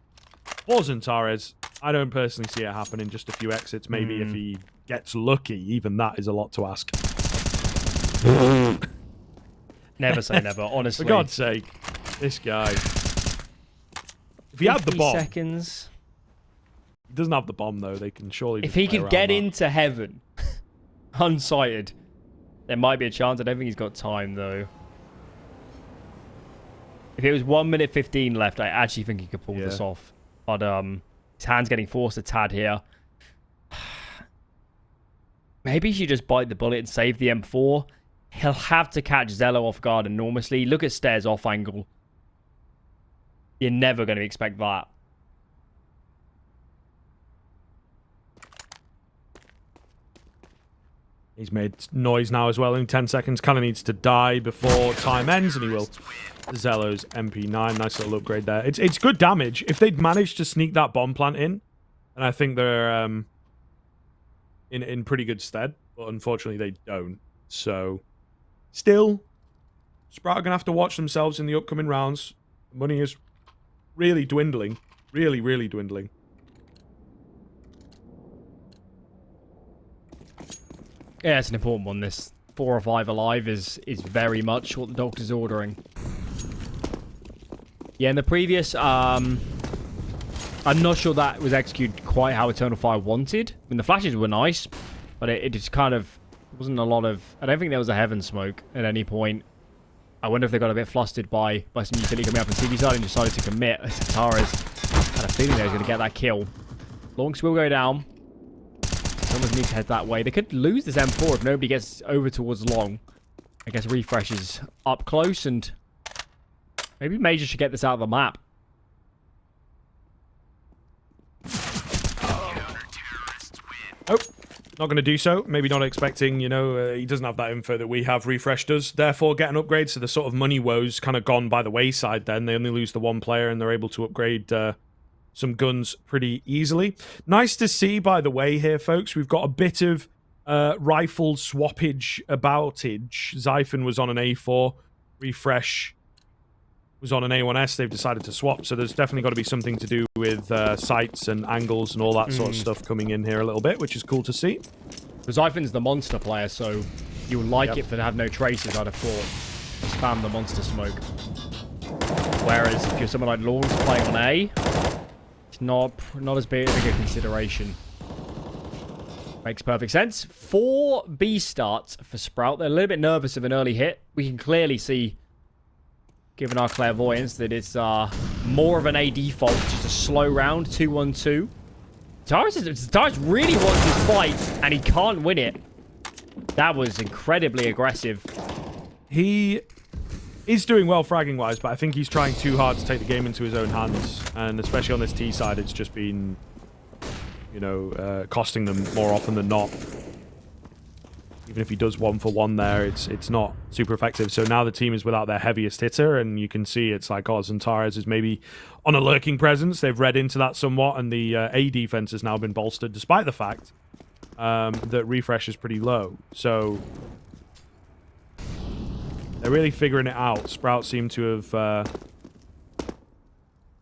for XANTARES. I don't personally see it happening. Just a few exits, maybe, if he gets lucky. Even that is a lot to ask. Never say never, honestly. For God's sake. This guy. If he had the bomb. Seconds. He doesn't have the bomb, though. They can surely If he could get into heaven, unsighted, there might be a chance. I don't think he's got time, though. If it was 1 minute 15 left, I actually think he could pull this off. But his hand's getting forced a tad here. Maybe he should just bite the bullet and save the M4. He'll have to catch XELLOW off guard enormously. Look at stairs off angle. You're never going to expect that. He's made noise now as well in 10 seconds. Kind of needs to die before time ends, and he will. XELLOW's MP9, nice little upgrade there. It's good damage. If they'd managed to sneak that bomb plant in, and I think they're in pretty good stead, but unfortunately they don't. So, still, Sprout are going to have to watch themselves in the upcoming rounds. The money is really dwindling. Really, really dwindling. Yeah, it's an important one. This 4 or 5 alive is very much what the doctor's ordering. Yeah, in the previous, I'm not sure that was executed quite how Eternal Fire wanted. I mean, the flashes were nice, but it just kind of wasn't a lot of... I don't think there was a heaven smoke at any point. I wonder if they got a bit flustered by some utility coming up on TV side and decided to commit. XANTARES had a feeling they were going to get that kill. lauNX will go down. Someone needs to head that way. They could lose this M4 if nobody gets over towards long. I guess refrezh is up close, and maybe Major should get this out of the map. Oh, not going to do so. Maybe not expecting, you know, he doesn't have that info that we have. Refrezh does. Therefore, get an upgrade. So the sort of money woes kind of gone by the wayside then. They only lose the 1 player, and they're able to upgrade some guns pretty easily. Nice to see, by the way, here, folks. We've got a bit of rifle swappage aboutage. Zyphon was on an A4. Refrezh was on an A1S. They've decided to swap, so there's definitely got to be something to do with sights and angles and all that sort of stuff coming in here a little bit, which is cool to see. Because Zyphon's the monster player, so you'll like it for to have no traces, I'd have thought. spam the monster smoke. Whereas if you're someone like lauNX playing on A, it's not as big a consideration. Makes perfect sense. 4 B starts for Sprout. They're a little bit nervous of an early hit. We can clearly see, given our clairvoyance, that it's more of an A default, just a slow round, 2-1-2. XANTARES really wants this fight, and he can't win it. That was incredibly aggressive. He is doing well fragging-wise, but I think he's trying too hard to take the game into his own hands. And especially on this T side, it's just been, you know, costing them more often than not. Even if he does 1-for-1 there, it's not super effective. So now the team is without their heaviest hitter, and you can see it's like, oh, XANTARES is maybe on a lurking presence. They've read into that somewhat, and the A defense has now been bolstered, despite the fact that refrezh is pretty low. So they're really figuring it out. Sprout seem to have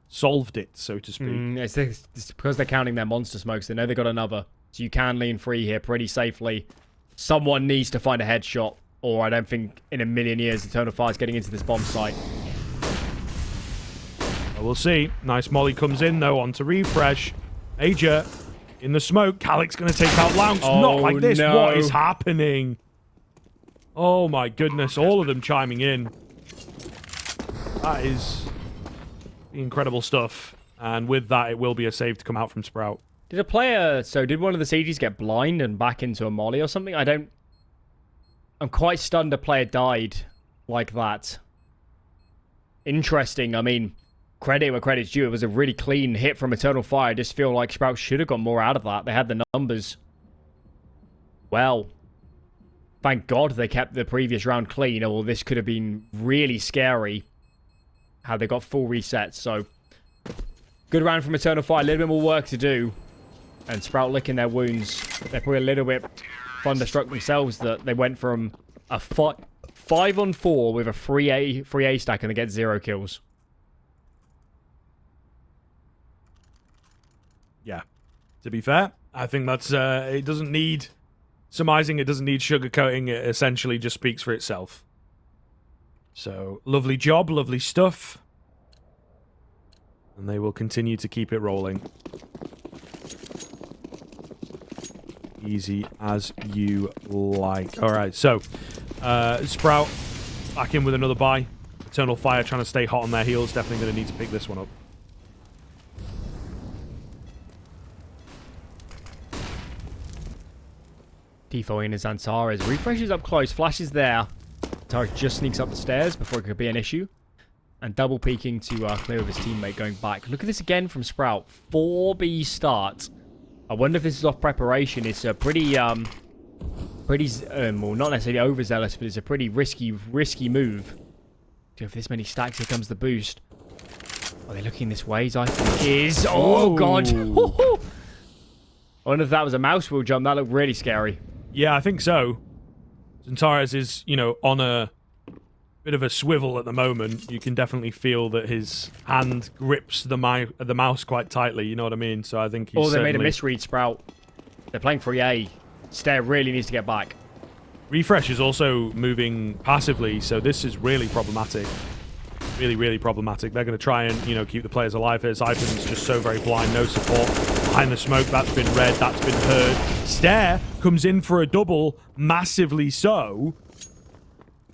solved it, so to speak. It's because they're counting their monster smokes. They know they got another. So you can lean free here pretty safely. Someone needs to find a headshot, or I don't think in a million years Eternal Fire is getting into this bomb site. Well, we'll see. Nice molly comes in, though, onto refrezh. Major in the smoke. Calic's going to take out lauNX. Oh, not like this. no. What is happening? Oh, my goodness. All of them chiming in. That is incredible stuff. And with that, it will be a save to come out from Sprout. Did a player... So did one of the CGs get blind and back into a molly or something? I'm quite stunned a player died like that. Interesting. I mean, credit where credit's due. It was a really clean hit from Eternal Fire. I just feel like Sprout should have got more out of that. They had the numbers. Well, thank God they kept the previous round clean, or this could have been really scary how they got full resets. So, good round from Eternal Fire. A little bit more work to do. And Sprout licking their wounds. They're probably a little bit thunderstruck themselves that they went from a 5-on-4 with a free A stack and they get 0 kills. Yeah. To be fair, I think that's... it doesn't need surmising. It doesn't need sugarcoating. It essentially just speaks for itself. So, lovely job. Lovely stuff. And they will continue to keep it rolling. Easy as you like. Alright, so Sprout back in with another buy. Eternal Fire trying to stay hot on their heels. Definitely going to need to pick this one up. Defoing is XANTARES. refrezh is up close. Flash is there. XANTARES just sneaks up the stairs before it could be an issue. And double peeking to clear with his teammate going back. Look at this again from Sprout. 4B start. I wonder if this is off preparation. It's a pretty, well, not necessarily overzealous, but it's a pretty risky move. If this many stacks, here comes the boost. Are they looking this way? I think is. Oh, God. I wonder if that was a mouse wheel jump. That looked really scary. Yeah, I think so. XANTARES is, you know, on a bit of a swivel at the moment. You can definitely feel that his hand grips the mouse quite tightly, you know what I mean? So I think he's they made a misread, Sprout. They're playing 3A. Stair really needs to get back. refrezh is also moving passively, so this is really problematic. Really, really problematic. They're going to try and, you know, keep the players alive here. Zyphon's just so very blind, no support. Behind the smoke, that's been read, that's been heard. Stair comes in for a double, massively so.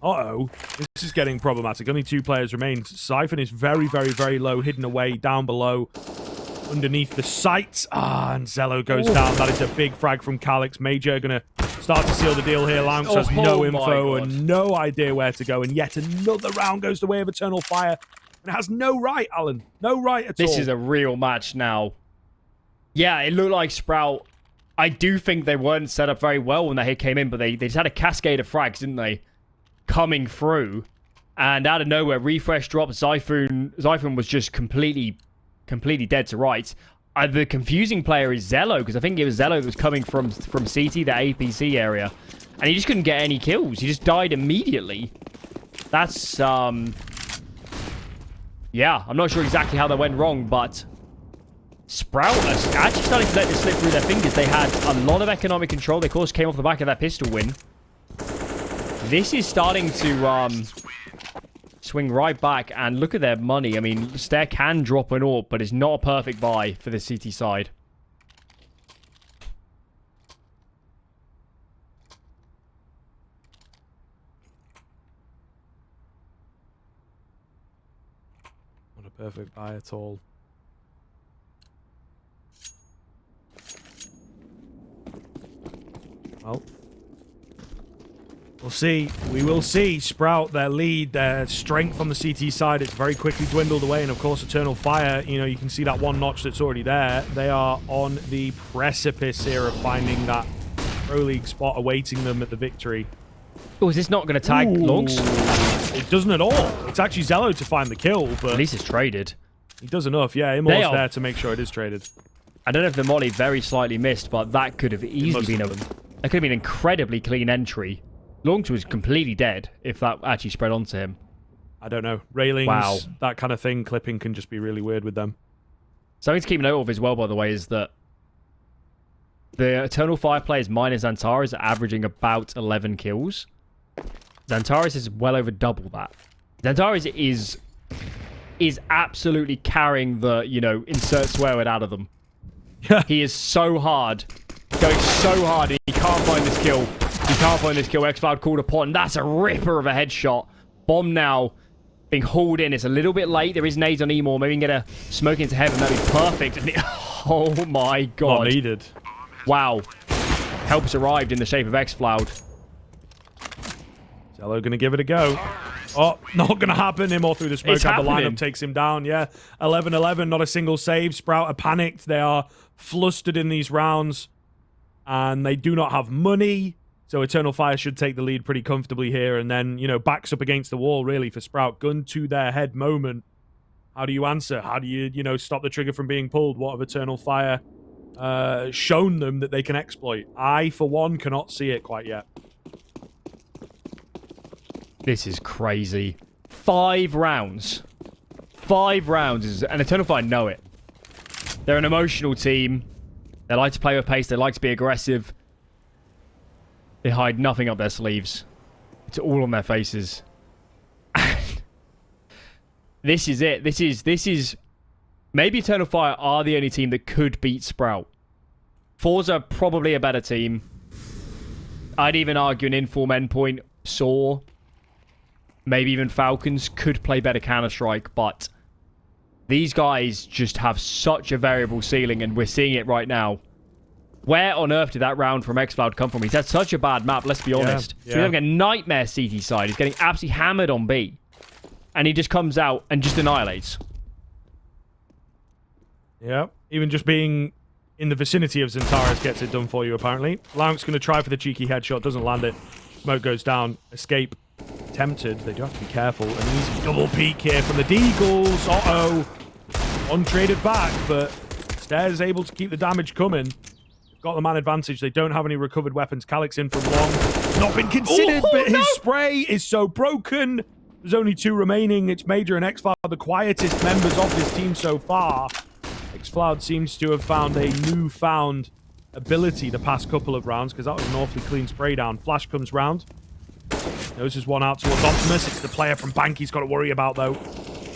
Uh-oh. This is getting problematic. Only 2 players remain. Zyphon is very, very, very low, hidden away down below, underneath the sights. Ah, and XELLOW goes down. That is a big frag from Calyx. Major going to start to seal the deal here. lauNX has no info and no idea where to go. And yet another round goes the way of Eternal Fire. And it has no right, Alan. No right at all. This is a real match now. Yeah, it looked like Sprout. I do think they weren't set up very well when that hit came in, but they just had a cascade of frags, didn't they? Coming through. And out of nowhere, refrezh dropped. Zyphon was just completely dead to rights. The confusing player is XELLOW, because I think it was XELLOW that was coming from CT, the APC area. And he just couldn't get any kills. He just died immediately. That's, yeah, I'm not sure exactly how that went wrong, but Sprout are actually starting to let this slip through their fingers. They had a lot of economic control. They, of course, came off the back of that pistol win. This is starting to Swing right back, and look at their money. I mean, Stair can drop an AWP, but it's not a perfect buy for the CT side. Not a perfect buy at all. Well, we'll see. We will see. Sprout, their lead, their strength on the CT side, it's very quickly dwindled away. And, of course, Eternal Fire, you know, you can see that one notch that's already there. They are on the precipice here of finding that Pro League spot awaiting them at the victory. Oh, is this not going to tag lauNX? It doesn't at all. It's actually XELLOW to find the kill, but... At least it's traded. He does enough. Yeah, Immor's there to make sure it is traded. I don't know if the molly very slightly missed, but that could have easily been that could have been an incredibly clean entry. lauNX was completely dead if that actually spread onto him. I don't know. Railings, that kind of thing, clipping can just be really weird with them. Something to keep note of as well, by the way, is that the Eternal Fire players minus XANTARES are averaging about 11 kills. XANTARES is well over double that. XANTARES is absolutely carrying the, you know, insert swear word out of them. He is so hard. Going so hard, and he can't find this kill. He can't find this kill. XCloud called upon. That's a ripper of a headshot. Bomb now being hauled in. It's a little bit late. There is nades on Emor. Maybe we can get a smoke into heaven. That'd be perfect. Oh my god. Not needed. Wow. Help's arrived in the shape of XCloud. XELLOW gonna give it a go. Oh, not gonna happen. Immor through the smoke. The lineup takes him down. Yeah, 11-11. Not a single save. Sprout are panicked. They are flustered in these rounds, and they do not have money. So Eternal Fire should take the lead pretty comfortably here, and then, you know, backs up against the wall really for Sprout. Gun to their head moment. How do you answer? How do you, you know, stop the trigger from being pulled? What have Eternal Fire shown them that they can exploit? I, for one, cannot see it quite yet. This is crazy. 5 rounds. 5 rounds. And Eternal Fire know it. They're an emotional team. They like to play with pace. They like to be aggressive. They hide nothing up their sleeves. It's all on their faces. This is it. This is... Maybe Eternal Fire are the only team that could beat Sprout. Forza probably a better team. I'd even argue an Inform Endpoint, Saw, maybe even Falcons could play better Counter-Strike, but these guys just have such a variable ceiling, and we're seeing it right now. Where on earth did that round from XCloud come from? He's had such a bad map, let's be honest. Yeah. So he's having a nightmare CT side. He's getting absolutely hammered on B. And he just comes out and just annihilates. Yeah, even just being in the vicinity of XANTARES gets it done for you, apparently. lauNX going to try for the cheeky headshot, doesn't land it. Smoke goes down. Escape attempted. They do have to be careful. An easy double peek here from the Deagles. Uh-oh. Untraded back, but Stair is able to keep the damage coming. Got the man advantage. They don't have any recovered weapons. Calyx in from long. Not been considered, but his spray is so broken. There's only 2 remaining. It's Major and XCloud, the quietest members of this team so far. XCloud seems to have found a newfound ability the past couple of rounds, because that was an awfully clean spray down. Flash comes round. Noses one out towards Optimus. It's the player from Bank he's got to worry about, though.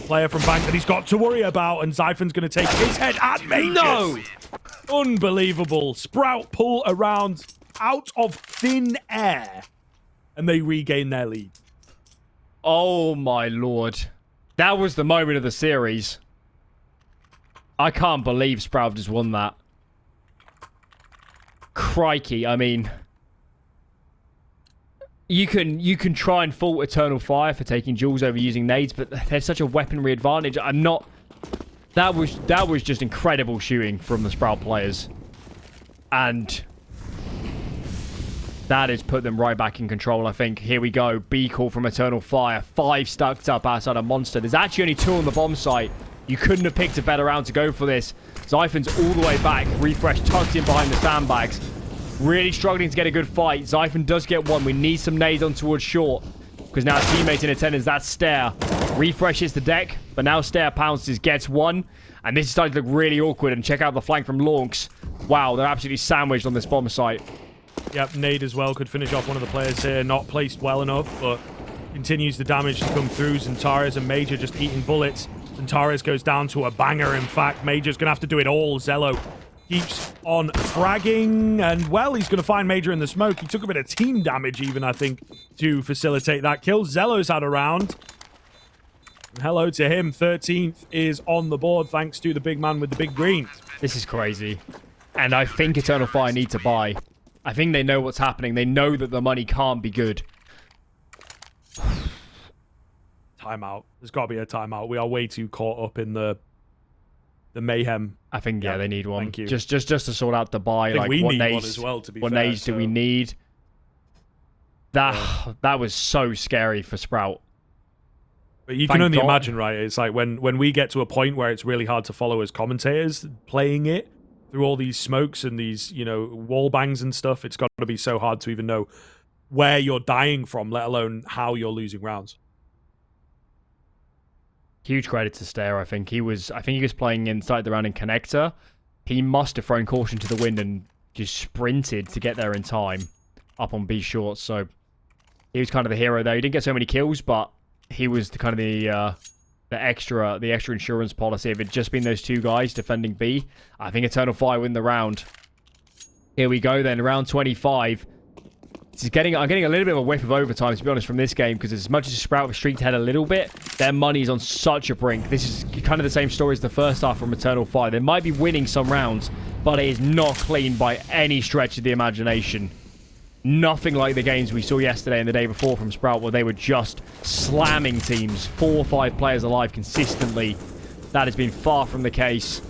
Player from Bank that he's got to worry about, and Zyphon's going to take his head at Major. No! Unbelievable. Sprout pull around out of thin air, and they regain their lead. Oh my lord. That was the moment of the series. I can't believe Sprout just won that. Crikey, I mean... You can try and fault Eternal Fire for taking duels over using nades, but there's such a weaponry advantage. I'm not... That was just incredible shooting from the Sprout players. And... that has put them right back in control, I think. Here we go. B call from Eternal Fire. 5 stuck up outside a monster. There's actually only 2 on the bomb site. You couldn't have picked a better round to go for this. Zyphon's all the way back. Refrezh tucked in behind the sandbags. Really struggling to get a good fight. Zyphon does get one. We need some nades on towards short, because now teammate in attendance, that's Stair. Refrezh hits the deck, but now Stair pounces, gets one. And this is starting to look really awkward. And check out the flank from lauNX. Wow, they're absolutely sandwiched on this bomb site. Yep, nade as well could finish off one of the players here. Not placed well enough, but continues the damage to come through. XANTARES and Major just eating bullets. XANTARES goes down to a banger, in fact. Major's going to have to do it all. XELLOW keeps on fragging, and, well, he's going to find Major in the smoke. He took a bit of team damage, even, I think, to facilitate that kill. XELLOW's had a round. And hello to him. 13th is on the board, thanks to the big man with the big green. This is crazy. And I think Eternal Fire need to buy. I think they know what's happening. They know that the money can't be good. Timeout. There's got to be a timeout. We are way too caught up in the mayhem. I think, yeah, they need one. Thank you. Just to sort out the buy. I think like, we what need nades, one as well, to be what fair. nades do we need? That was so scary for Sprout. But you can only imagine, right? It's like when we get to a point where it's really hard to follow as commentators playing it through all these smokes and these, you know, wall bangs and stuff. It's got to be so hard to even know where you're dying from, let alone how you're losing rounds. Huge credit to Stair. I think he was playing inside the round in Connector. He must have thrown caution to the wind and just sprinted to get there in time up on B short. So he was kind of the hero there. He didn't get so many kills, but he was the extra insurance policy. If it had just been those two guys defending B, I think Eternal Fire win the round. Here we go then, round 25. I'm getting a little bit of a whiff of overtime, to be honest, from this game, because as much as Sprout have streaked ahead a little bit, their money's on such a brink. This is kind of the same story as the first half from Eternal Fire. They might be winning some rounds, but it is not clean by any stretch of the imagination. Nothing like the games we saw yesterday and the day before from Sprout, where they were just slamming teams, 4 or 5 players alive consistently. That has been far from the case.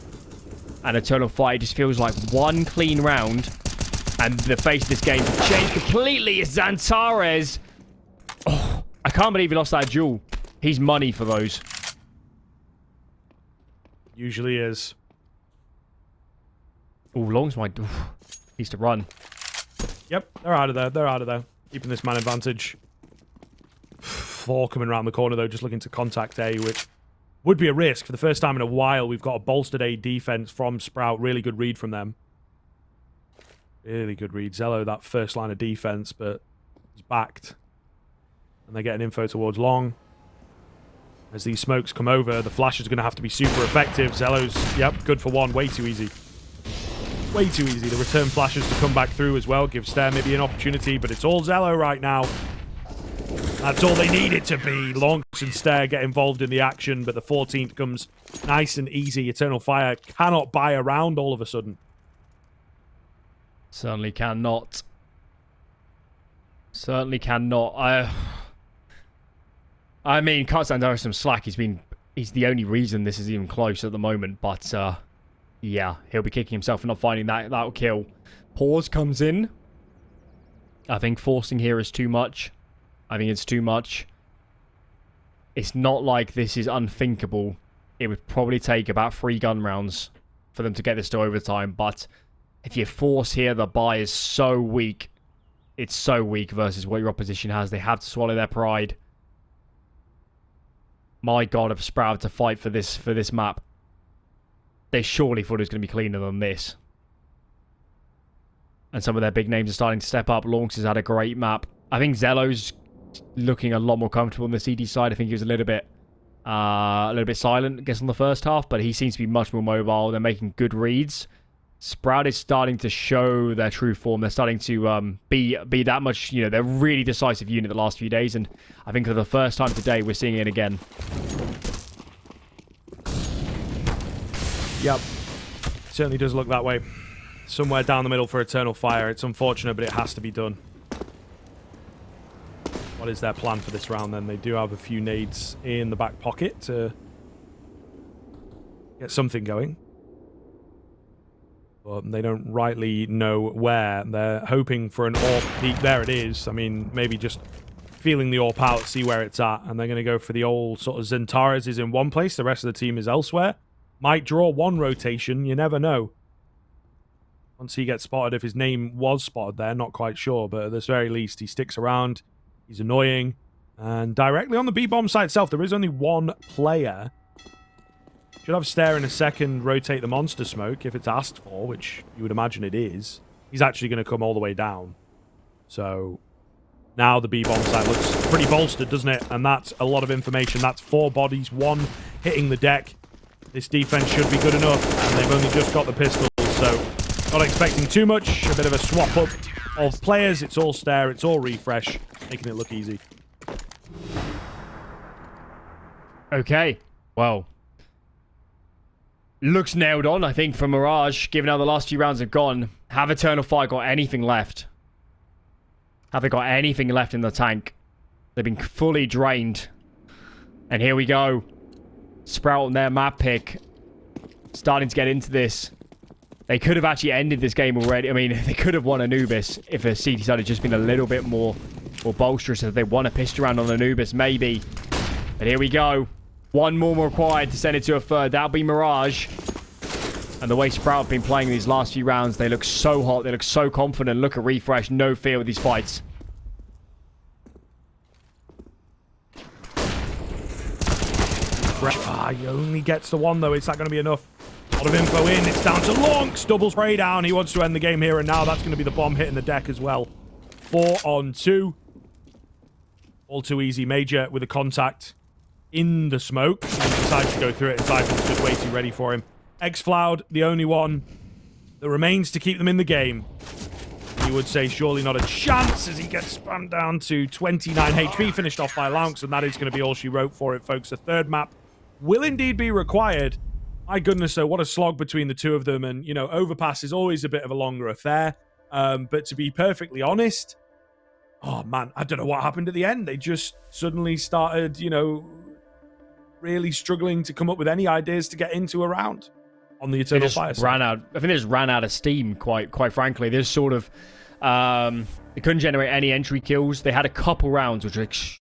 And Eternal Fire just feels like one clean round, and the face of this game changed completely. It's XANTARES. Oh, I can't believe he lost that duel. He's money for those. Usually is. Oh, Long's my... needs to run. Yep, they're out of there. They're out of there. Keeping this man advantage. 4 coming around the corner, though, just looking to contact A, which would be a risk. For the first time in a while, we've got a bolstered A defense from Sprout. Really good read from them. Really good read. XELLOW, that first line of defense, but he's backed. And they're getting info towards Long. As these smokes come over, the flash is going to have to be super effective. XELLOW's, yep, good for one. Way too easy. Way too easy. The return flashes to come back through as well. Give Stair maybe an opportunity, but it's all XELLOW right now. That's all they need it to be. lauNX and Stair get involved in the action, but the 14th comes nice and easy. Eternal Fire cannot buy a round all of a sudden. Certainly cannot. Certainly cannot. I mean, can't stand over some slack. He's the only reason this is even close at the moment. But yeah, he'll be kicking himself for not finding that kill. Pause comes in. I think forcing here is too much. I think it's too much. It's not like this is unthinkable. It would probably take about 3 gun rounds for them to get this to overtime, but if you force here, the buy is so weak. It's so weak versus what your opposition has. They have to swallow their pride. My God, if Sprout to fight for this map, they surely thought it was going to be cleaner than this. And some of their big names are starting to step up. lauNX has had a great map. I think XELLOW's looking a lot more comfortable on the CD side. I think he was a little bit silent, I guess, on the first half, but he seems to be much more mobile. They're making good reads. Sprout is starting to show their true form. They're starting to be that much, you know, they're a really decisive unit the last few days, and I think for the first time today, we're seeing it again. Yep. Certainly does look that way. Somewhere down the middle for Eternal Fire. It's unfortunate, but it has to be done. What is their plan for this round, then? They do have a few nades in the back pocket to get something going. But they don't rightly know where. They're hoping for an AWP peek. There it is. I mean, maybe just feeling the AWP out, see where it's at. And they're going to go for the old sort of XANTARES is in one place. The rest of the team is elsewhere. Might draw one rotation. You never know. Once he gets spotted, if his name was spotted there, not quite sure. But at the very least, he sticks around. He's annoying. And directly on the B-bomb site itself, there is only one player. Should have Stair in a second, rotate the monster smoke if it's asked for, which you would imagine it is. He's actually going to come all the way down. So Now the B-bomb site looks pretty bolstered, doesn't it? And that's a lot of information. That's 4 bodies, 1 hitting the deck. This defense should be good enough, and they've only just got the pistols, so not expecting too much. A bit of a swap up of players. It's all stare, it's all refresh, making it look easy. Okay, well, looks nailed on, I think, for Mirage, given how the last few rounds have gone. Have Eternal Fire got anything left? Have they got anything left in the tank? They've been fully drained. And here we go. Sprout on their map pick. Starting to get into this. They could have actually ended this game already. I mean, they could have won Anubis if a CT side had just been a little bit more bolsterous. If they won a pistol round on Anubis, maybe. But here we go. 1 more required to send it to a third. That'll be Mirage. And the way Sprout have been playing these last few rounds, they look so hot. They look so confident. Look at Refrezh. No fear with these fights. He only gets the 1, though. Is that going to be enough? A lot of info in. It's down to lauNX. Double spray down. He wants to end the game here and now. That's going to be the bomb hitting the deck as well. 4 on 2. All too easy. Major with a contact in the smoke. And he decides to go through it. And Cypher's just way too ready for him. XFloud, the only one that remains to keep them in the game. You would say surely not a chance as he gets spammed down to 29 HP, finished off by lauNX, and that is going to be all she wrote for it, folks. A third map will indeed be required. My goodness, though, what a slog between the two of them. And, you know, Overpass is always a bit of a longer affair. But to be perfectly honest, oh, man, I don't know what happened at the end. They just suddenly started, you know, really struggling to come up with any ideas to get into a round on the Eternal Fire side. Ran out. I think they just ran out of steam, quite frankly. There's sort of... they couldn't generate any entry kills. They had a couple rounds which were